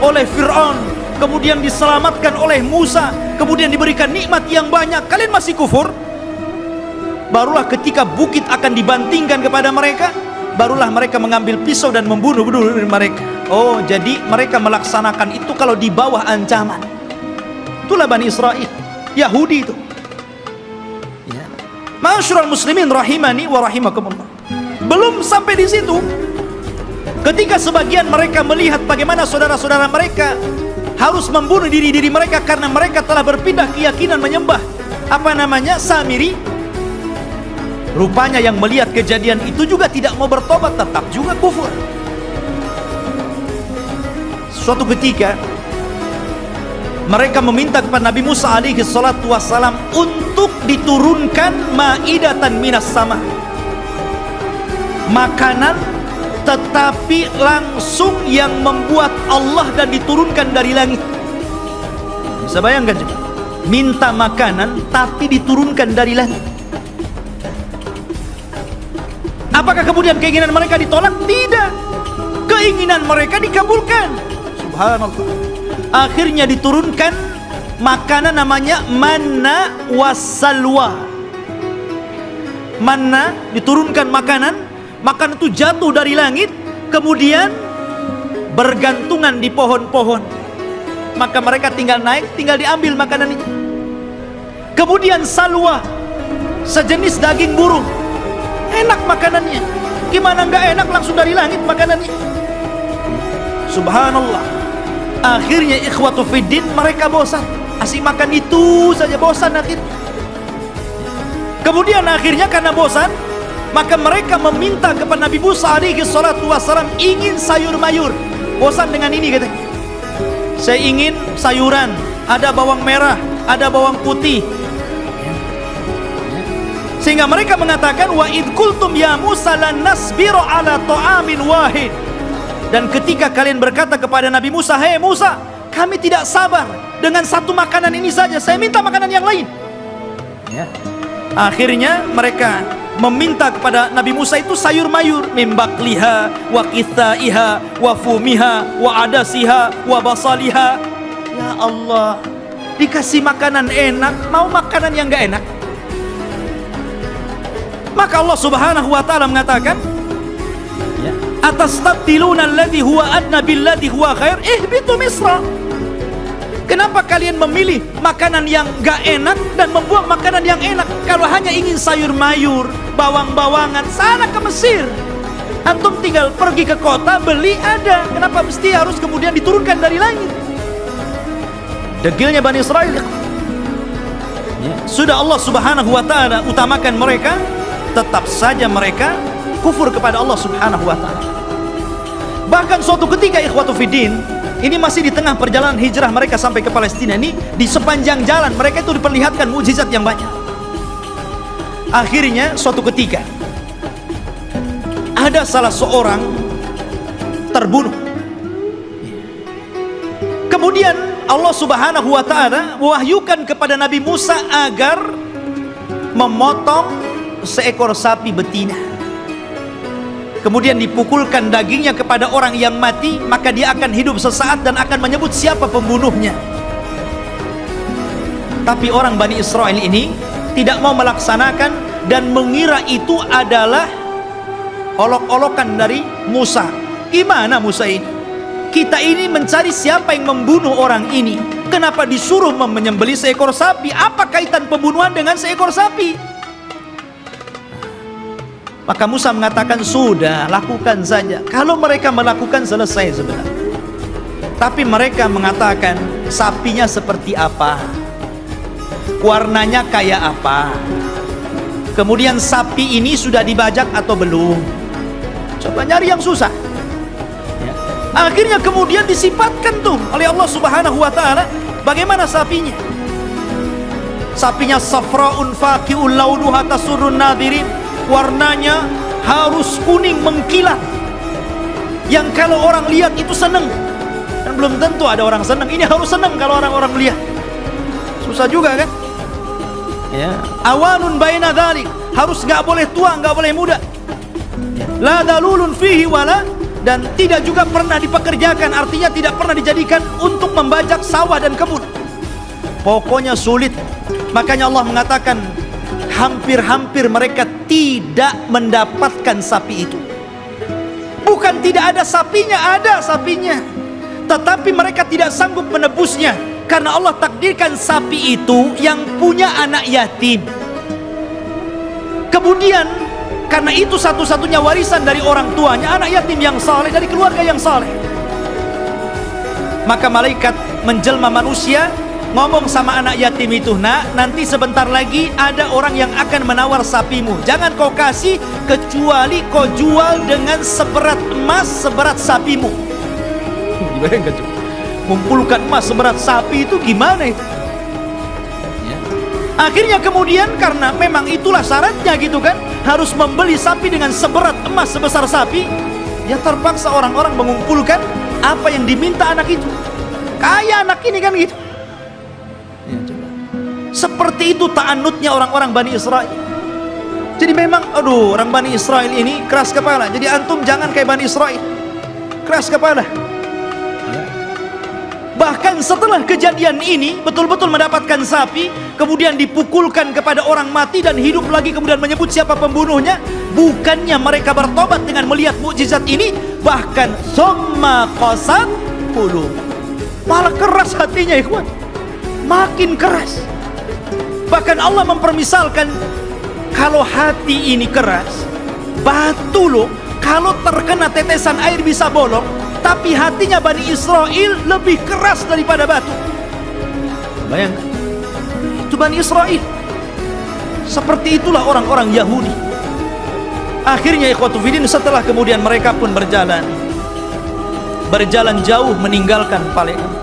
oleh Fir'aun, kemudian diselamatkan oleh Musa, kemudian diberikan nikmat yang banyak. Kalian masih kufur? Barulah ketika bukit akan dibantingkan kepada mereka, barulah mereka mengambil pisau dan membunuh mereka. Oh, jadi mereka melaksanakan itu kalau di bawah ancaman. Itulah Bani Israel, Yahudi itu. Ya. Ma'asyiral muslimin rahimani wa rahimakumullah. Belum sampai di situ. Ketika sebagian mereka melihat bagaimana saudara-saudara mereka harus membunuh diri-diri mereka karena mereka telah berpindah keyakinan menyembah Samiri. Rupanya yang melihat kejadian itu juga tidak mau bertobat, tetap juga kufur. Suatu ketika mereka meminta kepada Nabi Musa alaihi salatu wassalam untuk diturunkan ma'idatan minas sama, makanan tetapi langsung yang membuat Allah dan diturunkan dari langit. Bisa bayangkan juga, minta makanan tapi diturunkan dari langit. Apakah kemudian keinginan mereka ditolak? Tidak. Keinginan mereka dikabulkan. Subhanallah. Akhirnya diturunkan makanan namanya manna wassalwa. Manna, diturunkan makanan itu jatuh dari langit, kemudian bergantungan di pohon-pohon. Maka mereka tinggal naik, tinggal diambil makanan ini. Kemudian salwa, sejenis daging burung. Enak makanannya. Gimana enggak enak, langsung dari langit makanannya. Subhanallah. Akhirnya ikhwatu fiddin, mereka bosan. Asik makan itu saja, bosan akhirnya. Kemudian akhirnya karena bosan, maka mereka meminta kepada Nabi Musa alaihi salatu wassalam ingin sayur mayur. Bosan dengan ini katanya. Saya ingin sayuran, ada bawang merah, ada bawang putih. Sehingga mereka mengatakan wa id qultum ya Musa lan nasbiru ala ta'amin wahid. Dan ketika kalian berkata kepada Nabi Musa, "Hei Musa, kami tidak sabar dengan satu makanan ini saja, saya minta makanan yang lain." Ya. Akhirnya mereka meminta kepada Nabi Musa itu sayur mayur, mimbakliha wa qithaiha wa fumiha wa adasiha wa basaliha. Ya Allah, dikasih makanan enak, mau makanan yang enggak enak. Maka Allah Subhanahu wa taala mengatakan, "Atastabdiluna alladhi huwa adna billadhi huwa khair, ihbitu Misra." Kenapa kalian memilih makanan yang gak enak dan membuang makanan yang enak? Kalau hanya ingin sayur mayur, bawang-bawangan, sana ke Mesir. Antum tinggal pergi ke kota, beli ada. Kenapa mesti harus kemudian diturunkan dari langit? Degilnya Bani Israel. Sudah Allah Subhanahu wa taala utamakan mereka, tetap saja mereka kufur kepada Allah Subhanahu wa taala. Bahkan suatu ketika ikhwatu fiddin, Ini masih di tengah perjalanan hijrah mereka sampai ke Palestina. Ini di sepanjang jalan mereka itu diperlihatkan mukjizat yang banyak. Akhirnya suatu ketika ada salah seorang terbunuh. Kemudian Allah Subhanahu wa taala mewahyukan kepada Nabi Musa agar memotong seekor sapi betina. Kemudian dipukulkan dagingnya kepada orang yang mati, maka dia akan hidup sesaat dan akan menyebut siapa pembunuhnya. Tapi orang Bani Israel ini tidak mau melaksanakan dan mengira itu adalah olok-olokan dari Musa. Gimana Musa ini? Kita ini mencari siapa yang membunuh orang ini. Kenapa disuruh menyembelih seekor sapi? Apa kaitan pembunuhan dengan seekor sapi? Maka Musa mengatakan, sudah, lakukan saja. Kalau mereka melakukan, selesai sebenarnya. Tapi mereka mengatakan, sapinya seperti apa, warnanya kayak apa, kemudian sapi ini sudah dibajak atau belum. Coba nyari yang susah ya. Akhirnya kemudian disifatkan tuh oleh Allah Subhanahu wa ta'ala bagaimana sapinya. Sapinya safra'un faqi'un launuha tasurrun nadirin, warnanya harus kuning mengkilat, yang kalau orang lihat itu senang. Dan belum tentu ada orang senang. Ini harus senang kalau orang-orang lihat. Susah juga kan ya. Awanun baina dzalik, harus nggak boleh tua, nggak boleh muda. La dalulun fihi wala, dan tidak juga pernah dipekerjakan, artinya tidak pernah dijadikan untuk membajak sawah dan kebun. Pokoknya sulit. Makanya Allah mengatakan hampir-hampir mereka tidak mendapatkan sapi itu. Bukan tidak ada sapinya, ada sapinya, tetapi mereka tidak sanggup menebusnya, karena Allah takdirkan sapi itu yang punya anak yatim. Kemudian karena itu satu-satunya warisan dari orang tuanya, anak yatim yang saleh, dari keluarga yang saleh. Maka malaikat menjelma manusia, ngomong sama anak yatim itu, nak, nanti sebentar lagi ada orang yang akan menawar sapimu. Jangan kau kasih kecuali kau jual dengan seberat emas seberat sapimu. Gimana coba? Mengumpulkan emas seberat sapi itu gimana itu? Ya. Akhirnya kemudian karena memang itulah syaratnya gitu kan, harus membeli sapi dengan seberat emas sebesar sapi, ya terpaksa orang-orang mengumpulkan apa yang diminta anak itu. Kaya anak ini kan gitu. Ya, coba. Seperti itu ta'annutnya orang-orang Bani Israel. Jadi memang aduh, orang Bani Israel ini keras kepala. Jadi antum jangan kayak Bani Israel, keras kepala. Bahkan setelah kejadian ini betul-betul mendapatkan sapi, kemudian dipukulkan kepada orang mati dan hidup lagi, kemudian menyebut siapa pembunuhnya. Bukannya mereka bertobat dengan melihat mukjizat ini, bahkan summa qasat qulub, malah keras hatinya ikhwan, makin keras. Bahkan Allah mempermisalkan, kalau hati ini keras, batu loh, kalau terkena tetesan air bisa bolong, tapi hatinya Bani Israel lebih keras daripada batu. Bayangkan, itu Bani Israel. Seperti itulah orang-orang Yahudi. Akhirnya ikhwatu fiddin, setelah kemudian mereka pun berjalan jauh meninggalkan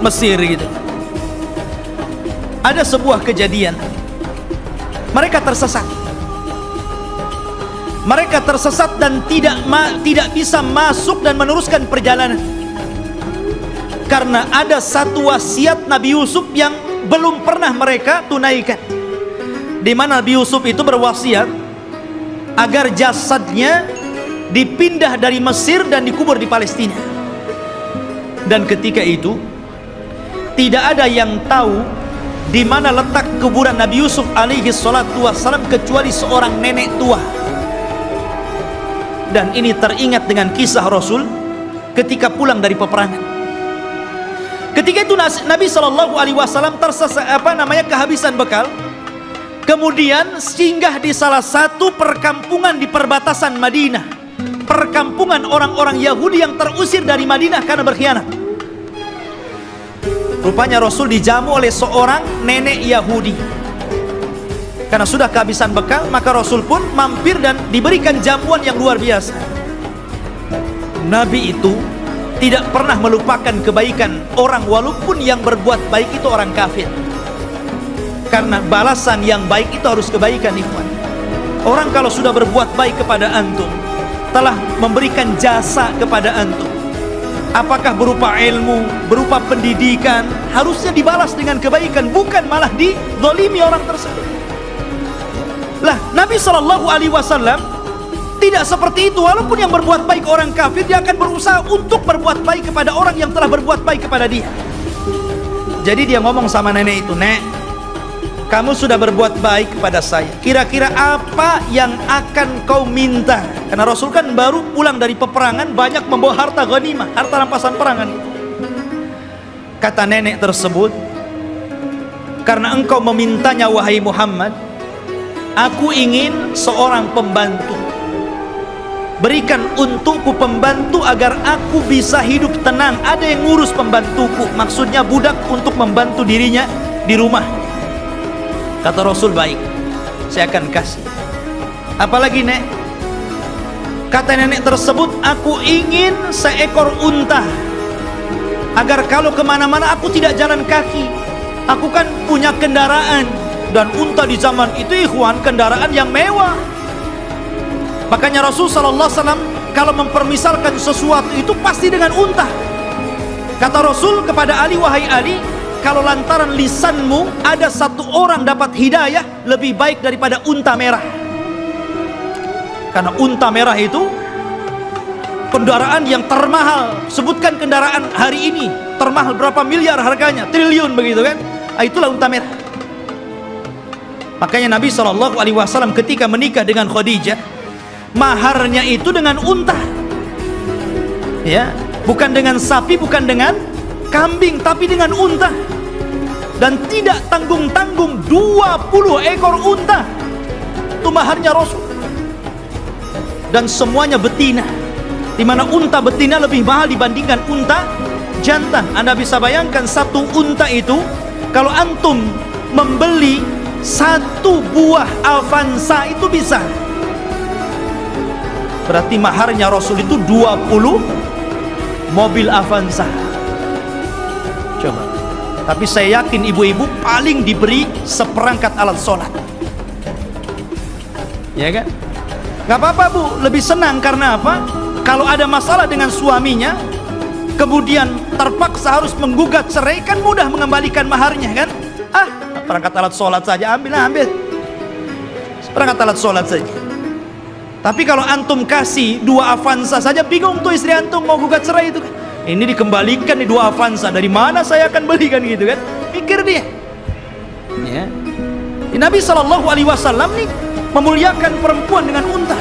Mesir gitu. Ada sebuah kejadian, mereka tersesat. Mereka tersesat dan tidak bisa masuk dan meneruskan perjalanan, karena ada satu wasiat Nabi Yusuf yang belum pernah mereka tunaikan, di mana Nabi Yusuf itu berwasiat agar jasadnya dipindah dari Mesir dan dikubur di Palestina. Dan ketika itu tidak ada yang tahu di mana letak kuburan Nabi Yusuf alaihi salatu wassalam kecuali seorang nenek tua. Dan ini teringat dengan kisah Rasul ketika pulang dari peperangan. Ketika itu Nabi Shallallahu Alaihi Wasallam kehabisan bekal, kemudian singgah di salah satu perkampungan di perbatasan Madinah, perkampungan orang-orang Yahudi yang terusir dari Madinah karena berkhianat. Rupanya Rasul dijamu oleh seorang nenek Yahudi. Karena sudah kehabisan bekal, maka Rasul pun mampir dan diberikan jamuan yang luar biasa. Nabi itu tidak pernah melupakan kebaikan orang walaupun yang berbuat baik itu orang kafir. Karena balasan yang baik itu harus kebaikan, ikhwan. Orang kalau sudah berbuat baik kepada antum, telah memberikan jasa kepada antum, apakah berupa ilmu, berupa pendidikan, harusnya dibalas dengan kebaikan, bukan malah dizalimi orang tersebut. Lah, Nabi SAW tidak seperti itu. Walaupun yang berbuat baik orang kafir, dia akan berusaha untuk berbuat baik kepada orang yang telah berbuat baik kepada dia. Jadi dia ngomong sama nenek itu, "Nek, kamu sudah berbuat baik kepada saya. Kira-kira apa yang akan kau minta?" Karena Rasul kan baru pulang dari peperangan, banyak membawa harta ghanimah, harta rampasan perangan itu. Kata nenek tersebut, "Karena engkau memintanya wahai Muhammad, aku ingin seorang pembantu. Berikan untukku pembantu agar aku bisa hidup tenang. Ada yang ngurus pembantuku." Maksudnya budak untuk membantu dirinya di rumah. Kata Rasul, "Baik, saya akan kasih. Apalagi, Nek?" Kata nenek tersebut, "Aku ingin seekor unta, agar kalau kemana-mana aku tidak jalan kaki. Aku kan punya kendaraan, dan unta di zaman itu, ikhwan, kendaraan yang mewah." Makanya Rasul SAW kalau mempermisalkan sesuatu itu pasti dengan unta. Kata Rasul kepada Ali, "Wahai Ali, kalau lantaran lisanmu ada satu orang dapat hidayah, lebih baik daripada unta merah." Karena unta merah itu kendaraan yang termahal. Sebutkan kendaraan hari ini termahal berapa miliar harganya, triliun begitu kan. Itulah unta merah. Makanya Nabi SAW ketika menikah dengan Khadijah, maharnya itu dengan unta, ya, bukan dengan sapi, bukan dengan kambing, tapi dengan unta. Dan tidak tanggung-tanggung, 20 ekor unta itu maharnya Rasul. Dan semuanya betina, dimana unta betina lebih mahal dibandingkan unta jantan. Anda bisa bayangkan satu unta itu, kalau antum membeli satu buah Avanza itu bisa, berarti maharnya Rasul itu 20 mobil Avanza. Coba. Tapi saya yakin ibu-ibu paling diberi seperangkat alat sholat, ya kan? Gak apa-apa, Bu, lebih senang. Karena apa? Kalau ada masalah dengan suaminya, kemudian terpaksa harus menggugat cerai, kan mudah mengembalikan maharnya kan? Perangkat alat sholat saja, ambil perangkat alat sholat saja. Tapi kalau antum kasih 2 Avanza saja, bingung tuh istri antum mau gugat cerai itu kan. Ini dikembalikan di 2 Avanza, dari mana saya akan belikan gitu kan? Mikir dia. Ya. Nabi SAW nih memuliakan perempuan dengan unta.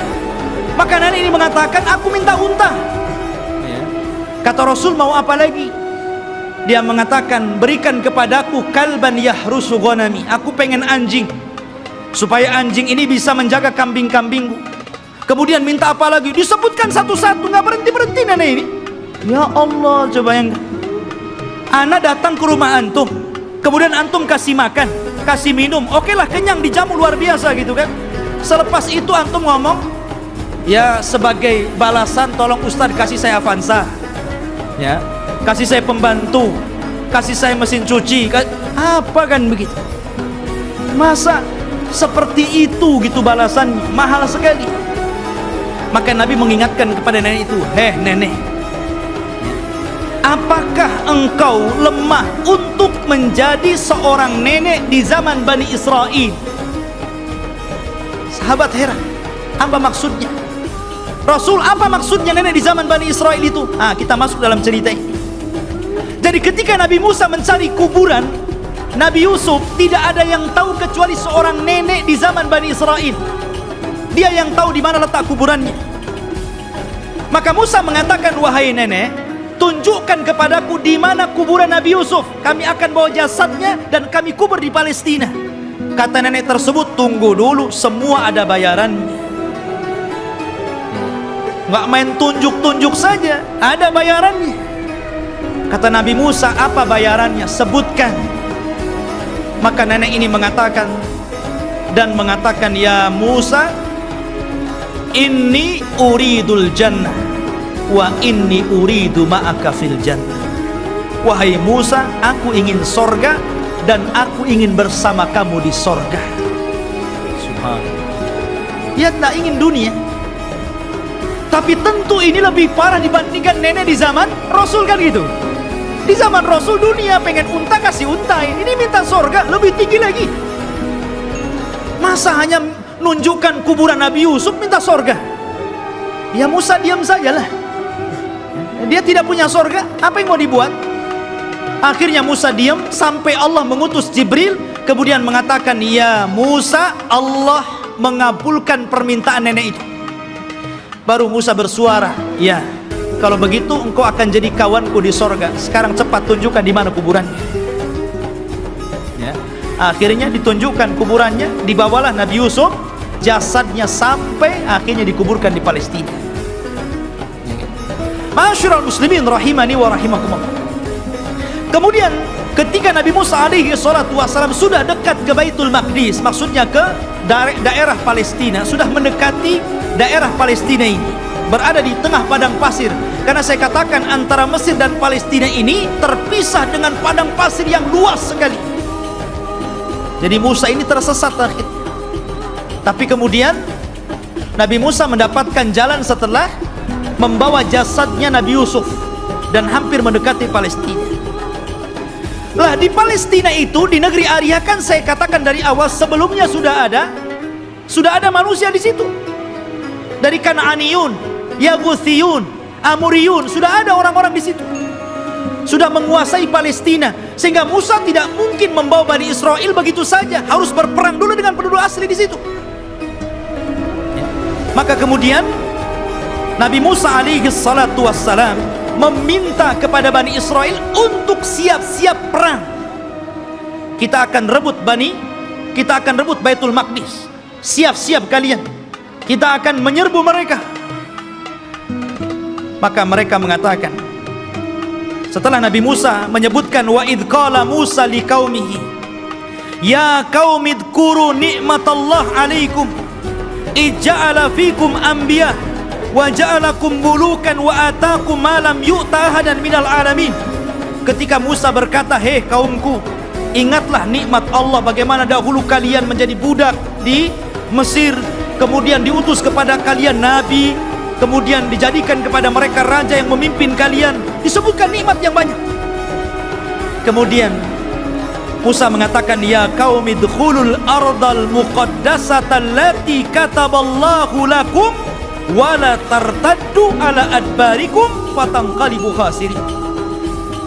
Maka nenek ini mengatakan, "Aku minta unta." Ya. Kata Rasul, "Mau apa lagi?" Dia mengatakan, "Berikan kepadaku kalban yahrusu ghanami." Aku pengen anjing, supaya anjing ini bisa menjaga kambing-kambingku. Kemudian minta apa lagi? Disebutkan satu-satu, nggak berhenti-berhenti nenek ini. Ya Allah, coba yang anak datang ke rumah antum, kemudian antum kasih makan, kasih minum, oke lah, kenyang, dijamu luar biasa gitu kan. Selepas itu antum ngomong, "Ya, sebagai balasan tolong Ustadz kasih saya Avanza, ya, kasih saya pembantu, kasih saya mesin cuci." Apa kan begitu? Masa seperti itu gitu balasannya? Mahal sekali. Maka Nabi mengingatkan kepada nenek itu, "Heh nenek, apakah engkau lemah untuk menjadi seorang nenek di zaman Bani Israel?" Sahabat heran, apa maksudnya? Rasul, apa maksudnya nenek di zaman Bani Israel itu? Kita masuk dalam cerita ini. Jadi ketika Nabi Musa mencari kuburan Nabi Yusuf, tidak ada yang tahu kecuali seorang nenek di zaman Bani Israel. Dia yang tahu di mana letak kuburannya. Maka Musa mengatakan, "Wahai nenek, tunjukkan kepadaku di mana kuburan Nabi Yusuf. Kami akan bawa jasadnya dan kami kubur di Palestina." Kata nenek tersebut, "Tunggu dulu, semua ada bayarannya. Nggak main tunjuk-tunjuk saja, ada bayarannya." Kata Nabi Musa, "Apa bayarannya? Sebutkan." Maka nenek ini mengatakan, "Ya Musa, inni uridul jannah wa inni uridu ma'aka fil jannah. Wahai Musa, aku ingin sorga dan aku ingin bersama kamu di sorga. Subhanallah. Dia tak ingin dunia. Tapi tentu ini lebih parah dibandingkan nenek di zaman Rasul, kan gitu. Di zaman Rasul dunia pengen unta kasih unta, ini minta sorga lebih tinggi lagi. Masa hanya nunjukkan kuburan Nabi Yusuf minta sorga? Ya Musa diam sajalah. Dia tidak punya sorga, apa yang mau dibuat? Akhirnya Musa diam sampai Allah mengutus Jibril, kemudian mengatakan, ya Musa, Allah mengabulkan permintaan nenek itu. Baru Musa bersuara, ya, kalau begitu engkau akan jadi kawanku di sorga. Sekarang cepat tunjukkan di mana kuburannya. Ya. Akhirnya ditunjukkan kuburannya, dibawalah Nabi Yusuf, jasadnya sampai akhirnya dikuburkan di Palestina. Ma'asyiral muslimin rahimani wa rahimakumullah. Kemudian ketika Nabi Musa alaihi salatu wassalam sudah dekat ke Baitul Maqdis, maksudnya ke daerah Palestina, sudah mendekati daerah Palestina ini, berada di tengah padang pasir. Karena saya katakan antara Mesir dan Palestina ini terpisah dengan padang pasir yang luas sekali. Jadi Musa ini tersesat akhirnya. Tapi kemudian Nabi Musa mendapatkan jalan setelah membawa jasadnya Nabi Yusuf dan hampir mendekati Palestina. Lah di Palestina itu, di negeri Arya, kan saya katakan dari awal sebelumnya sudah ada manusia di situ. Dari Kan'aniyun, Yaguthiyun, Amuriyun, sudah ada orang-orang di situ. Sudah menguasai Palestina, sehingga Musa tidak mungkin membawa Bani Israel begitu saja, harus berperang dulu dengan penduduk asli di situ. Maka kemudian Nabi Musa alaihi salatu wassalam meminta kepada Bani Israel untuk siap-siap perang. Kita akan rebut Baitul Maqdis. Siap-siap kalian. Kita akan menyerbu mereka. Maka mereka mengatakan, setelah Nabi Musa menyebutkan, wa idh qala Musa liqaumihi ya qaumi dzkuru ni'matallah alaikum ij'ala fikum anbiya wa ja'alakum mulukan wa atakum ma lam yu'ta ahadan minal alamin. Ketika Musa berkata, hei kaumku, ingatlah nikmat Allah, bagaimana dahulu kalian menjadi budak di Mesir, kemudian diutus kepada kalian nabi, kemudian dijadikan kepada mereka raja yang memimpin kalian, disebutkan nikmat yang banyak. Kemudian Musa mengatakan, ya qaumi dkhulul ardal muqaddasata allati kataballahu lakum wala tartaddu ala adbarikum fatanqalibu khasirin.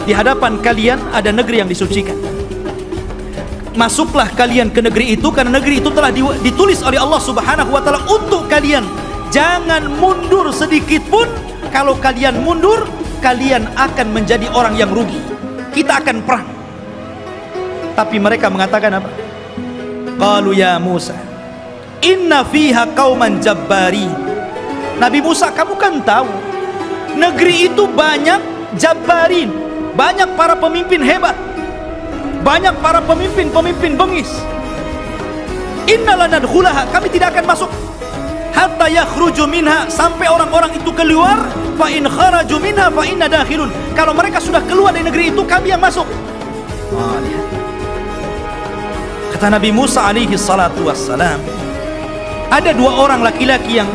Di hadapan kalian ada negeri yang disucikan. Masuklah kalian ke negeri itu, karena negeri itu telah ditulis oleh Allah Subhanahu wa taala untuk kalian. Jangan mundur sedikit pun. Kalau kalian mundur, kalian akan menjadi orang yang rugi. Kita akan perang. Tapi mereka mengatakan apa? Qalu ya Musa, inna fiha qauman jabbarin. Nabi Musa, kamu kan tahu negeri itu banyak jabbarin, banyak para pemimpin hebat, banyak para pemimpin bengis. Inna lanadkhulaha, kami tidak akan masuk hatta yakhruju minha, sampai orang-orang itu keluar. Fa in kharaju minha fa inna dakhilun. Kalau mereka sudah keluar dari negeri itu, kami yang masuk. Lihat. Kata Nabi Musa alaihi salatu wassalam, ada dua orang laki-laki yang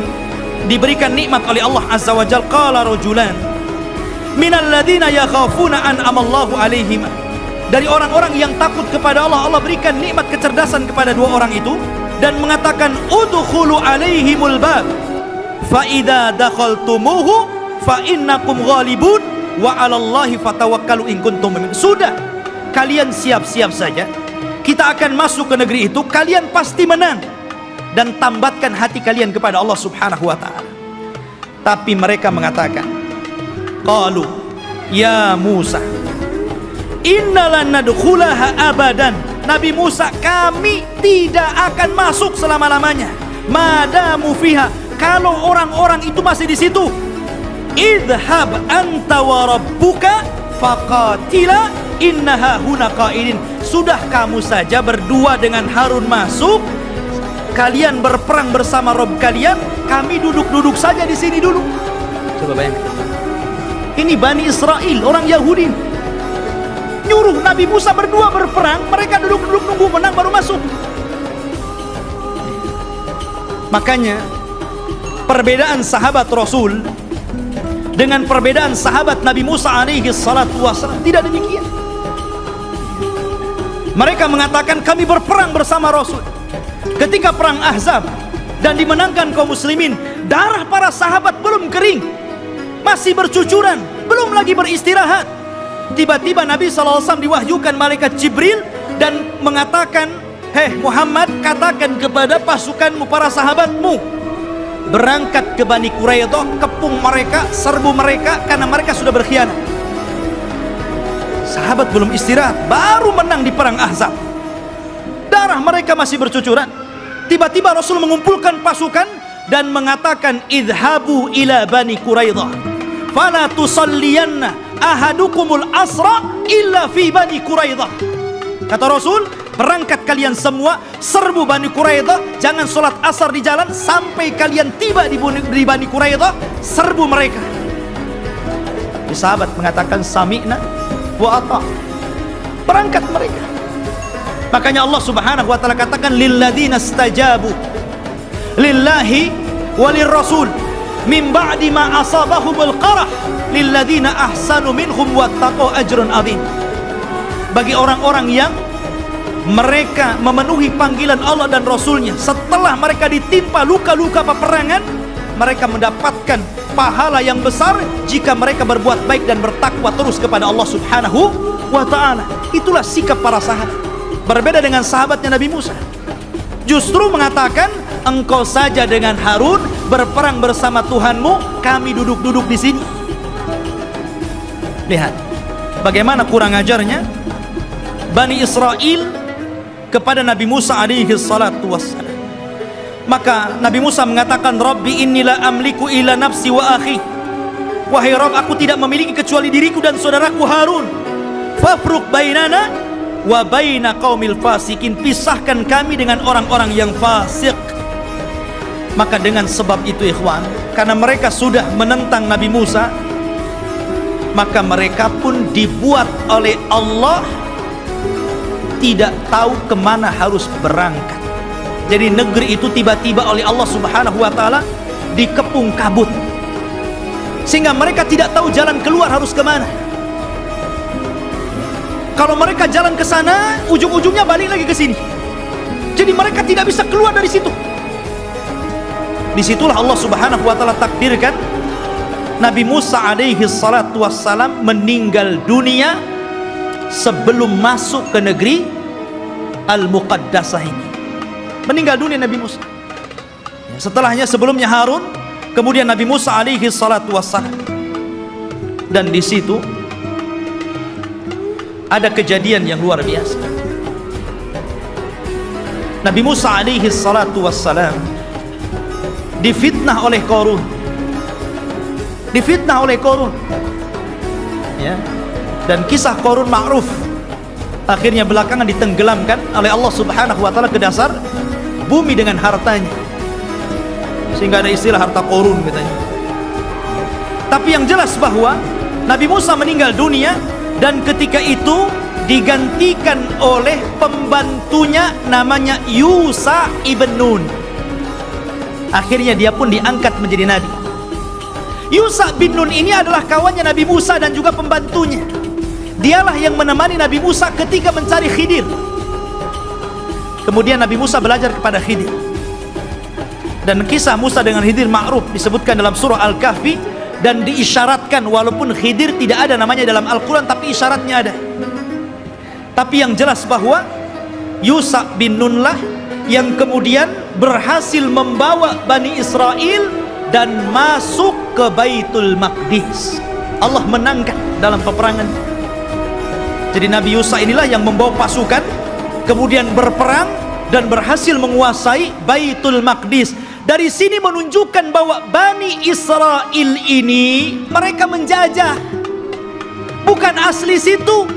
diberikan nikmat oleh Allah Azza wa Jalla. Qala rajulan minal ladina yakhafuna an'amallahu alaihim. Dari orang-orang yang takut kepada Allah, Allah berikan nikmat kecerdasan kepada dua orang itu dan mengatakan, udkhulu alaihimul bab fa idza dakhaltumuhu fa innakum ghalibun wa 'alallahi fatawakkalu in kuntum mu'minin. Sudah, kalian siap-siap saja, kita akan masuk ke negeri itu, kalian pasti menang, dan tambatkan hati kalian kepada Allah Subhanahu wa ta'ala. Tapi mereka mengatakan, qalu ya Musa inna lan nadkhulaha abadan. Nabi Musa, kami tidak akan masuk selama-lamanya. Madamu fiha, kalau orang-orang itu masih di situ. Idhab anta wa rabbuka faqatila innaha huna qaidin. Sudah, kamu saja berdua dengan Harun masuk, kalian berperang bersama Rob kalian, kami duduk-duduk saja di sini dulu. Coba bayangkan. Ini Bani Israel, orang Yahudi, nyuruh Nabi Musa berdua berperang. Mereka duduk-duduk nunggu menang baru masuk. Makanya perbedaan sahabat Rasul dengan perbedaan sahabat Nabi Musa alaihi salatu wassalam tidak demikian. Mereka mengatakan kami berperang bersama Rasul. Ketika perang Ahzab dan dimenangkan kaum muslimin, darah para sahabat belum kering, masih bercucuran, belum lagi beristirahat. Tiba-tiba Nabi SAW diwahyukan malaikat Jibril dan mengatakan, "Hei Muhammad, katakan kepada pasukanmu, para sahabatmu, berangkat ke Bani Quraidah, kepung mereka, serbu mereka, karena mereka sudah berkhianat." Sahabat belum istirahat, baru menang di perang Ahzab. Darah mereka masih bercucuran. Tiba-tiba Rasul mengumpulkan pasukan dan mengatakan, "Idhabu ila Bani Quraidah, fala tusalliyanna ahadukumul asra illa fi Bani Quraidah." Kata Rasul, berangkat kalian semua, serbu Bani Quraidah, jangan sholat asar di jalan sampai kalian tiba di Bani Quraidah, serbu mereka. Sahabat mengatakan, "Sami'na wa ata." Berangkat mereka. Makanya Allah Subhanahu wa taala katakan, "Lilladzina stajabu lillahi walir rasul min ba'di ma asabahumul qarah lilladzina ahsanu minhum wattaqu ajrun adzim." Bagi orang-orang yang mereka memenuhi panggilan Allah dan Rasulnya setelah mereka ditimpa luka-luka peperangan, mereka mendapatkan pahala yang besar jika mereka berbuat baik dan bertakwa terus kepada Allah Subhanahu wa ta'ala. Itulah sikap para sahabat. Berbeda dengan sahabatnya Nabi Musa, justru mengatakan, "Engkau saja dengan Harun berperang bersama Tuhanmu, kami duduk-duduk di sini." Lihat bagaimana kurang ajarnya Bani Israel kepada Nabi Musa alaihi salatu wassalam. Maka Nabi Musa mengatakan, "Rabbi inni la amliku ila nafsi wa akhi." Wahai Rabb, aku tidak memiliki kecuali diriku dan saudaraku Harun. Fafruq bainana wa baina qaumil fasikin. Pisahkan kami dengan orang-orang yang fasik. Maka dengan sebab itu ikhwan, karena mereka sudah menentang Nabi Musa, maka mereka pun dibuat oleh Allah tidak tahu kemana harus berangkat. Jadi negeri itu tiba-tiba oleh Allah Subhanahu wa ta'ala dikepung kabut, sehingga mereka tidak tahu jalan keluar harus kemana. Kalau mereka jalan ke sana, ujung-ujungnya balik lagi ke sini. Jadi mereka tidak bisa keluar dari situ. Disitulah Allah Subhanahu wa ta'ala takdirkan Nabi Musa alaihi salatu wassalam meninggal dunia sebelum masuk ke negeri Al-Muqaddasah ini. Meninggal dunia Nabi Musa. Setelahnya, sebelumnya Harun, kemudian Nabi Musa alaihi salatu wassalam. Dan di situ ada kejadian yang luar biasa. Nabi Musa alaihi salatu wassalam difitnah oleh Qarun. Difitnah oleh Qarun. Ya. Dan kisah Qarun ma'ruf. Akhirnya belakangan ditenggelamkan oleh Allah Subhanahu wa ta'ala ke dasar bumi dengan hartanya, sehingga ada istilah harta Qarun katanya. Tapi yang jelas bahwa Nabi Musa meninggal dunia, dan ketika itu digantikan oleh pembantunya namanya Yusha ibn Nun. Akhirnya dia pun diangkat menjadi nabi. Yusha bin Nun ini adalah kawannya Nabi Musa dan juga pembantunya. Dialah yang menemani Nabi Musa ketika mencari Khidir. Kemudian Nabi Musa belajar kepada Khidir. Dan kisah Musa dengan Khidir ma'ruf, disebutkan dalam surah Al-Kahfi, dan diisyaratkan, walaupun Khidir tidak ada namanya dalam Al-Quran, tapi isyaratnya ada. Tapi yang jelas bahwa Yusha bin Nun lah yang kemudian berhasil membawa Bani Israel dan masuk ke Baitul Maqdis. Allah menangkan dalam peperangan. Jadi Nabi Yusha inilah yang membawa pasukan, kemudian berperang dan berhasil menguasai Baitul Maqdis. Dari sini menunjukkan bahwa Bani Israel ini mereka menjajah, bukan asli situ.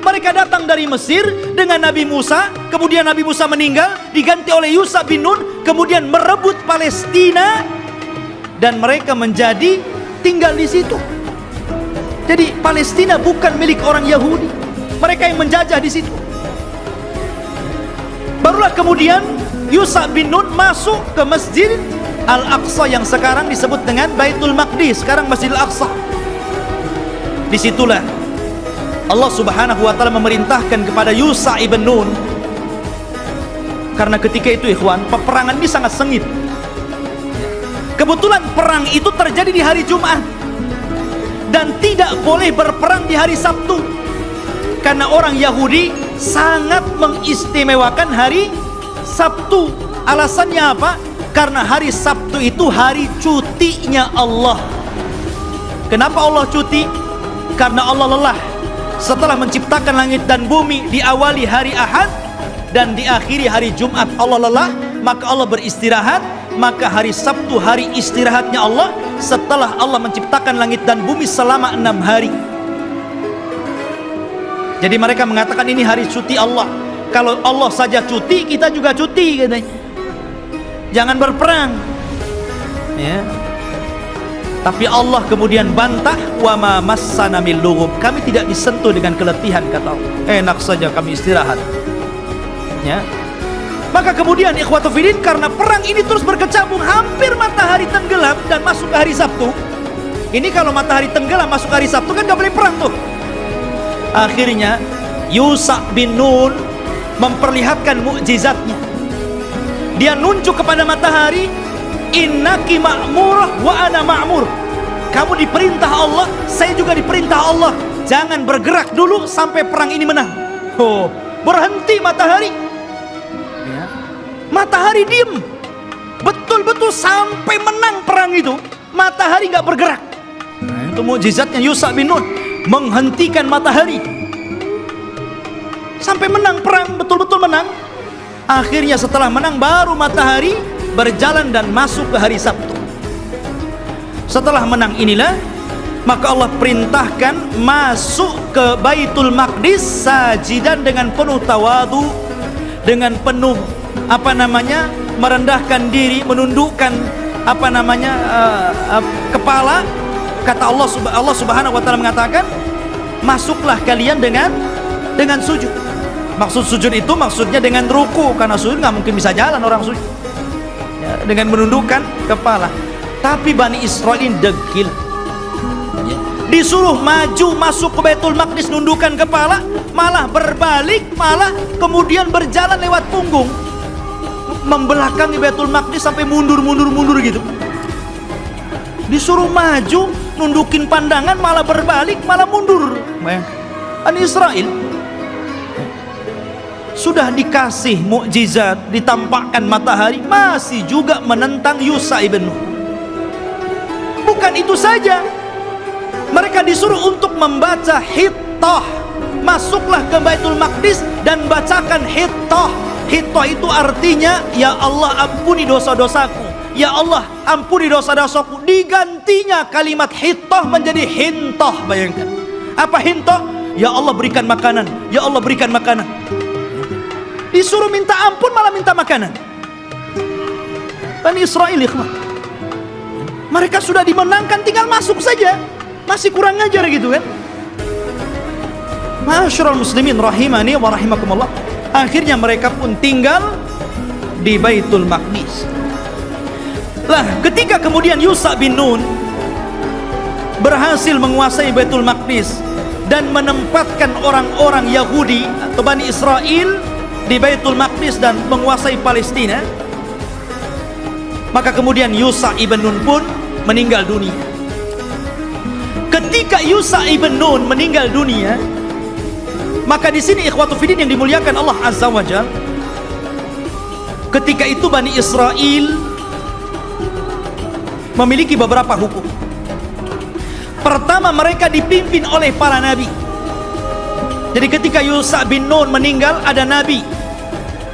Mereka datang dari Mesir dengan Nabi Musa, kemudian Nabi Musa meninggal, diganti oleh Yusha bin Nun, kemudian merebut Palestina, dan mereka menjadi tinggal di situ. Jadi Palestina bukan milik orang Yahudi, mereka yang menjajah di situ. Barulah kemudian Yusha bin Nun masuk ke Masjid Al-Aqsa yang sekarang disebut dengan Baitul Maqdis, sekarang Masjid Al-Aqsa. Disitulah Allah Subhanahu wa Ta'ala memerintahkan kepada Yusha ibn Nun, karena ketika itu ikhwan, peperangan ini sangat sengit. Kebetulan perang itu terjadi di hari Jumat dan tidak boleh berperang di hari Sabtu, karena orang Yahudi sangat mengistimewakan hari Sabtu. Alasannya apa? Karena hari Sabtu itu hari cutinya Allah. Kenapa Allah cuti? Karena Allah lelah setelah menciptakan langit dan bumi, diawali hari Ahad dan diakhiri hari Jumat. Allah lelah, maka Allah beristirahat. Maka hari Sabtu hari istirahatnya Allah setelah Allah menciptakan langit dan bumi selama 6 hari. Jadi mereka mengatakan ini hari cuti Allah. Kalau Allah saja cuti, kita juga cuti katanya. Jangan berperang, ya. Tapi Allah kemudian bantah, wa ma massana min lughub, kami tidak disentuh dengan keletihan, kata Allah. Enak saja kami istirahat, ya. Maka kemudian ikhwatu fillah, karena perang ini terus berkecamuk, hampir matahari tenggelam dan masuk ke hari Sabtu. Ini kalau matahari tenggelam masuk ke hari Sabtu kan gak boleh perang tuh. Akhirnya Yusha bin Nun memperlihatkan mukjizatnya. Dia nunjuk kepada matahari, innaki ma'murah wa ana ma'mur. Kamu diperintah Allah, saya juga diperintah Allah. Jangan bergerak dulu sampai perang ini menang. Oh, berhenti matahari, ya. Matahari diem betul-betul sampai menang perang itu. Matahari nggak bergerak. Nah, itu mukjizatnya Yusha bin Nun, menghentikan matahari sampai menang perang, betul-betul menang. Akhirnya setelah menang baru matahari berjalan dan masuk ke hari Sabtu. Setelah menang inilah maka Allah perintahkan masuk ke Baitul Maqdis sajidan dengan penuh tawadu, dengan penuh merendahkan diri, menundukkan kepala. Kata Allah Subhanahu wa Ta'ala mengatakan, masuklah kalian dengan sujud. Maksud sujud itu maksudnya dengan ruku, karena sujud nggak mungkin bisa jalan orang sujud, ya, dengan menundukkan kepala. Tapi Bani Israil degil, ya. Disuruh maju masuk ke Baitul Maqdis nundukkan kepala, malah berbalik, malah kemudian berjalan lewat punggung, membelakangi Baitul Maqdis sampai mundur gitu. Disuruh maju nundukin pandangan, malah berbalik, malah mundur. Bani Israil sudah dikasih mukjizat, ditampakkan matahari, masih juga menentang Yusha ibn Nun. Bukan itu saja, mereka disuruh untuk membaca Hittah. Masuklah ke Baitul Maqdis dan bacakan Hittah. Hittah itu artinya, ya Allah ampuni dosa-dosaku, ya Allah ampuni dosa-dosaku. Digantinya kalimat Hittah menjadi Hintah. Bayangkan, apa Hintah? Ya Allah berikan makanan, ya Allah berikan makanan. Disuruh minta ampun malah minta makanan. Bani Israil, mereka sudah dimenangkan, tinggal masuk saja, masih kurang ajar gitu kan. Ma'asyiral muslimin rahimani wa rahimakumullah. Akhirnya mereka pun tinggal di Baitul Maqdis. Lah, ketika kemudian Yusha bin Nun berhasil menguasai Baitul Maqdis dan menempatkan orang-orang Yahudi atau Bani Israil di Baitul Maqdis dan menguasai Palestina, maka kemudian Yusha ibn Nun pun meninggal dunia. Ketika Yusha ibn Nun meninggal dunia, maka di sini ikhwatu fiddin yang dimuliakan Allah Azza wa Jalla, ketika itu Bani Israil memiliki beberapa hukum. Pertama, mereka dipimpin oleh para nabi. Jadi ketika Yusha bin Nun meninggal, ada nabi.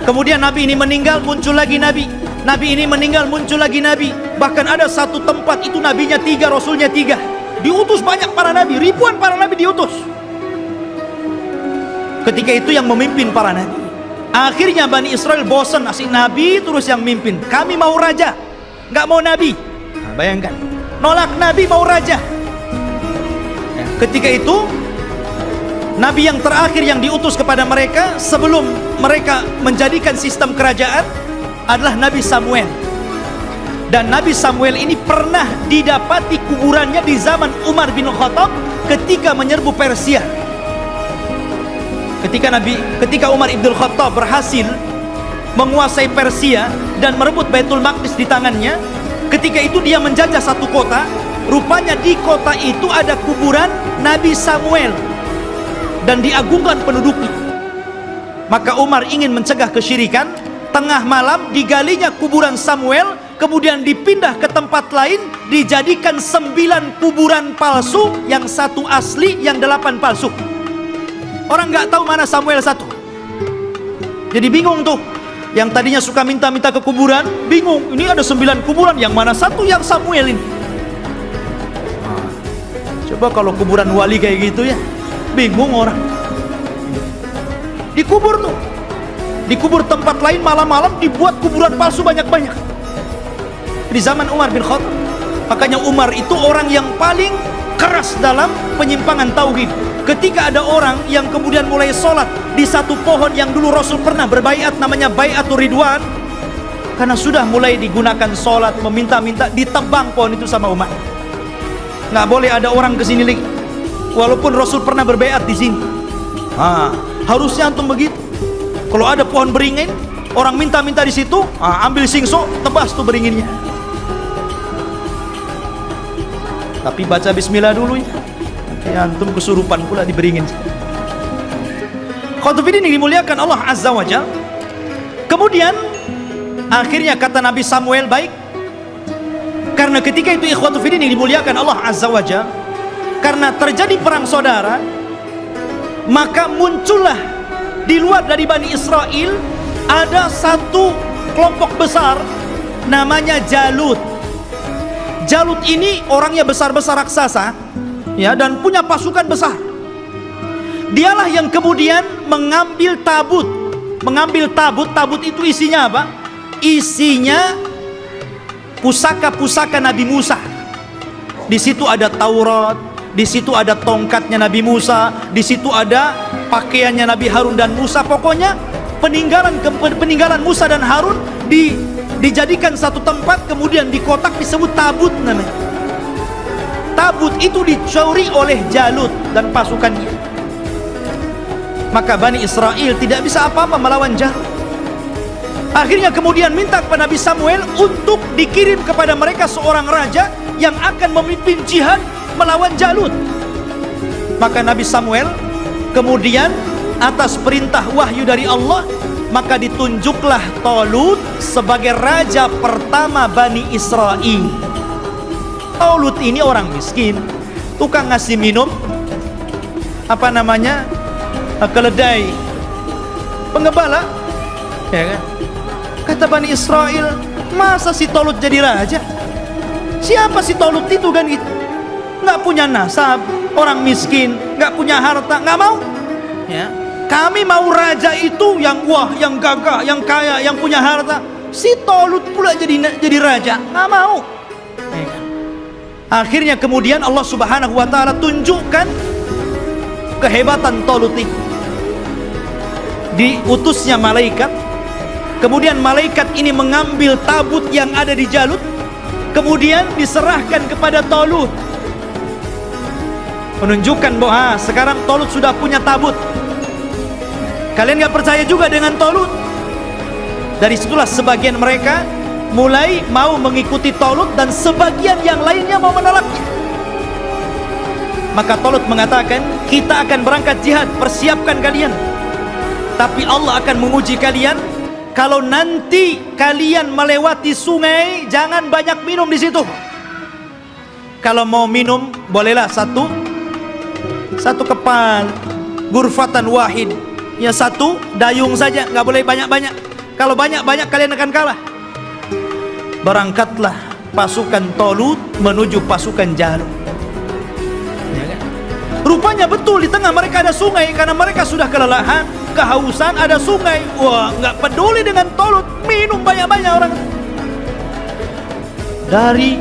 Kemudian nabi ini meninggal, muncul lagi nabi. Nabi ini meninggal, muncul lagi nabi. Bahkan ada satu tempat itu nabinya 3, rasulnya 3. Diutus banyak para nabi, ribuan para nabi diutus. Ketika itu yang memimpin para nabi. Akhirnya Bani Israil bosan, asik nabi terus yang mimpin. Kami mau raja, nggak mau nabi. Nah, bayangkan, nolak nabi mau raja. Ketika itu Nabi yang terakhir yang diutus kepada mereka sebelum mereka menjadikan sistem kerajaan adalah Nabi Samuel. Dan Nabi Samuel ini pernah didapati kuburannya di zaman Umar bin Khattab ketika menyerbu Persia. Ketika Umar bin Khattab berhasil menguasai Persia dan merebut Baitul Maqdis di tangannya, ketika itu dia menjajah satu kota. Rupanya di kota itu ada kuburan Nabi Samuel dan diagungkan penduduknya. Maka Umar ingin mencegah kesyirikan. Tengah malam digalinya kuburan Samuel, kemudian dipindah ke tempat lain, dijadikan 9 kuburan palsu, yang 1 asli, yang 8 palsu. Orang nggak tahu mana Samuel 1. Jadi bingung tuh. Yang tadinya suka minta-minta ke kuburan, bingung. Ini ada 9 kuburan, yang mana 1 yang Samuel ini? Coba kalau kuburan wali kayak gitu ya, bingung orang. Dikubur tuh, dikubur tempat lain, malam-malam dibuat kuburan palsu banyak-banyak. Di zaman Umar bin Khattab. Makanya Umar itu orang yang paling keras dalam penyimpangan tauhid. Ketika ada orang yang kemudian mulai sholat di satu pohon yang dulu Rasul pernah berbaiat, namanya Baiatur Ridwan, karena sudah mulai digunakan sholat, meminta-minta, ditebang pohon itu sama Umar. Nggak boleh ada orang kesini lagi, walaupun Rasul pernah berbaiat di sini. Harusnya antum begitu. Kalau ada pohon beringin, orang minta-minta di situ, ambil singso, tebas tuh beringinnya. Tapi baca bismillah dulu ya, antum kesurupan pula di beringin. Khotufidin yang dimuliakan Allah Azza wa Jalla. Kemudian akhirnya kata Nabi Samuel, baik. Karena ketika itu ikhwatufidin yang dimuliakan Allah Azza wa Jalla, karena terjadi perang saudara, maka muncullah di luar dari Bani Israel ada satu kelompok besar namanya Jalut. Jalut ini orangnya besar-besar raksasa ya, dan punya pasukan besar. Dialah yang kemudian mengambil tabut. Tabut itu isinya apa? Isinya pusaka-pusaka Nabi Musa. Di situ ada Taurat, di situ ada tongkatnya Nabi Musa, di situ ada pakaiannya Nabi Harun dan Musa. Pokoknya peninggalan Musa dan Harun dijadikan satu tempat, kemudian di kotak disebut tabut namanya. Tabut itu dicuri oleh Jalut dan pasukannya. Maka Bani Israel tidak bisa apa-apa melawan Jalut. Akhirnya kemudian minta kepada Nabi Samuel untuk dikirim kepada mereka seorang raja yang akan memimpin jihad melawan Jalut. Maka Nabi Samuel kemudian atas perintah wahyu dari Allah, maka ditunjuklah Talut sebagai raja pertama Bani Israel. Talut ini orang miskin, tukang ngasih minum keledai, pengembala, ya kan? Kata Bani Israel, masa si Talut jadi raja? Siapa si Talut itu kan gitu? Nggak punya nasab, orang miskin, nggak punya harta, nggak mau. Ya, kami mau raja itu yang wah, yang gagah, yang kaya, yang punya harta. Si Talut pula jadi raja, nggak mau. Ya kan? Akhirnya kemudian Allah Subhanahu wa Ta'ala tunjukkan kehebatan Talut ini. Diutusnya malaikat. Kemudian malaikat ini mengambil tabut yang ada di Jalut, kemudian diserahkan kepada Talut, menunjukkan bahwa sekarang Talut sudah punya tabut. Kalian gak percaya juga dengan Talut? Dari situlah sebagian mereka mulai mau mengikuti Talut, dan sebagian yang lainnya mau menolaknya. Maka Talut mengatakan, kita akan berangkat jihad, persiapkan kalian, tapi Allah akan menguji kalian. Kalau nanti kalian melewati sungai, jangan banyak minum di situ. Kalau mau minum, bolehlah satu kepal, gurfatan wahid, ya satu dayung saja, nggak boleh banyak-banyak. Kalau banyak-banyak kalian akan kalah. Berangkatlah pasukan Talut menuju pasukan Jalut. Ya kan? Rupanya betul di tengah mereka ada sungai, karena mereka sudah kelelahan, kehausan, ada sungai. Wah, nggak peduli dengan Talut, minum banyak-banyak orang. Dari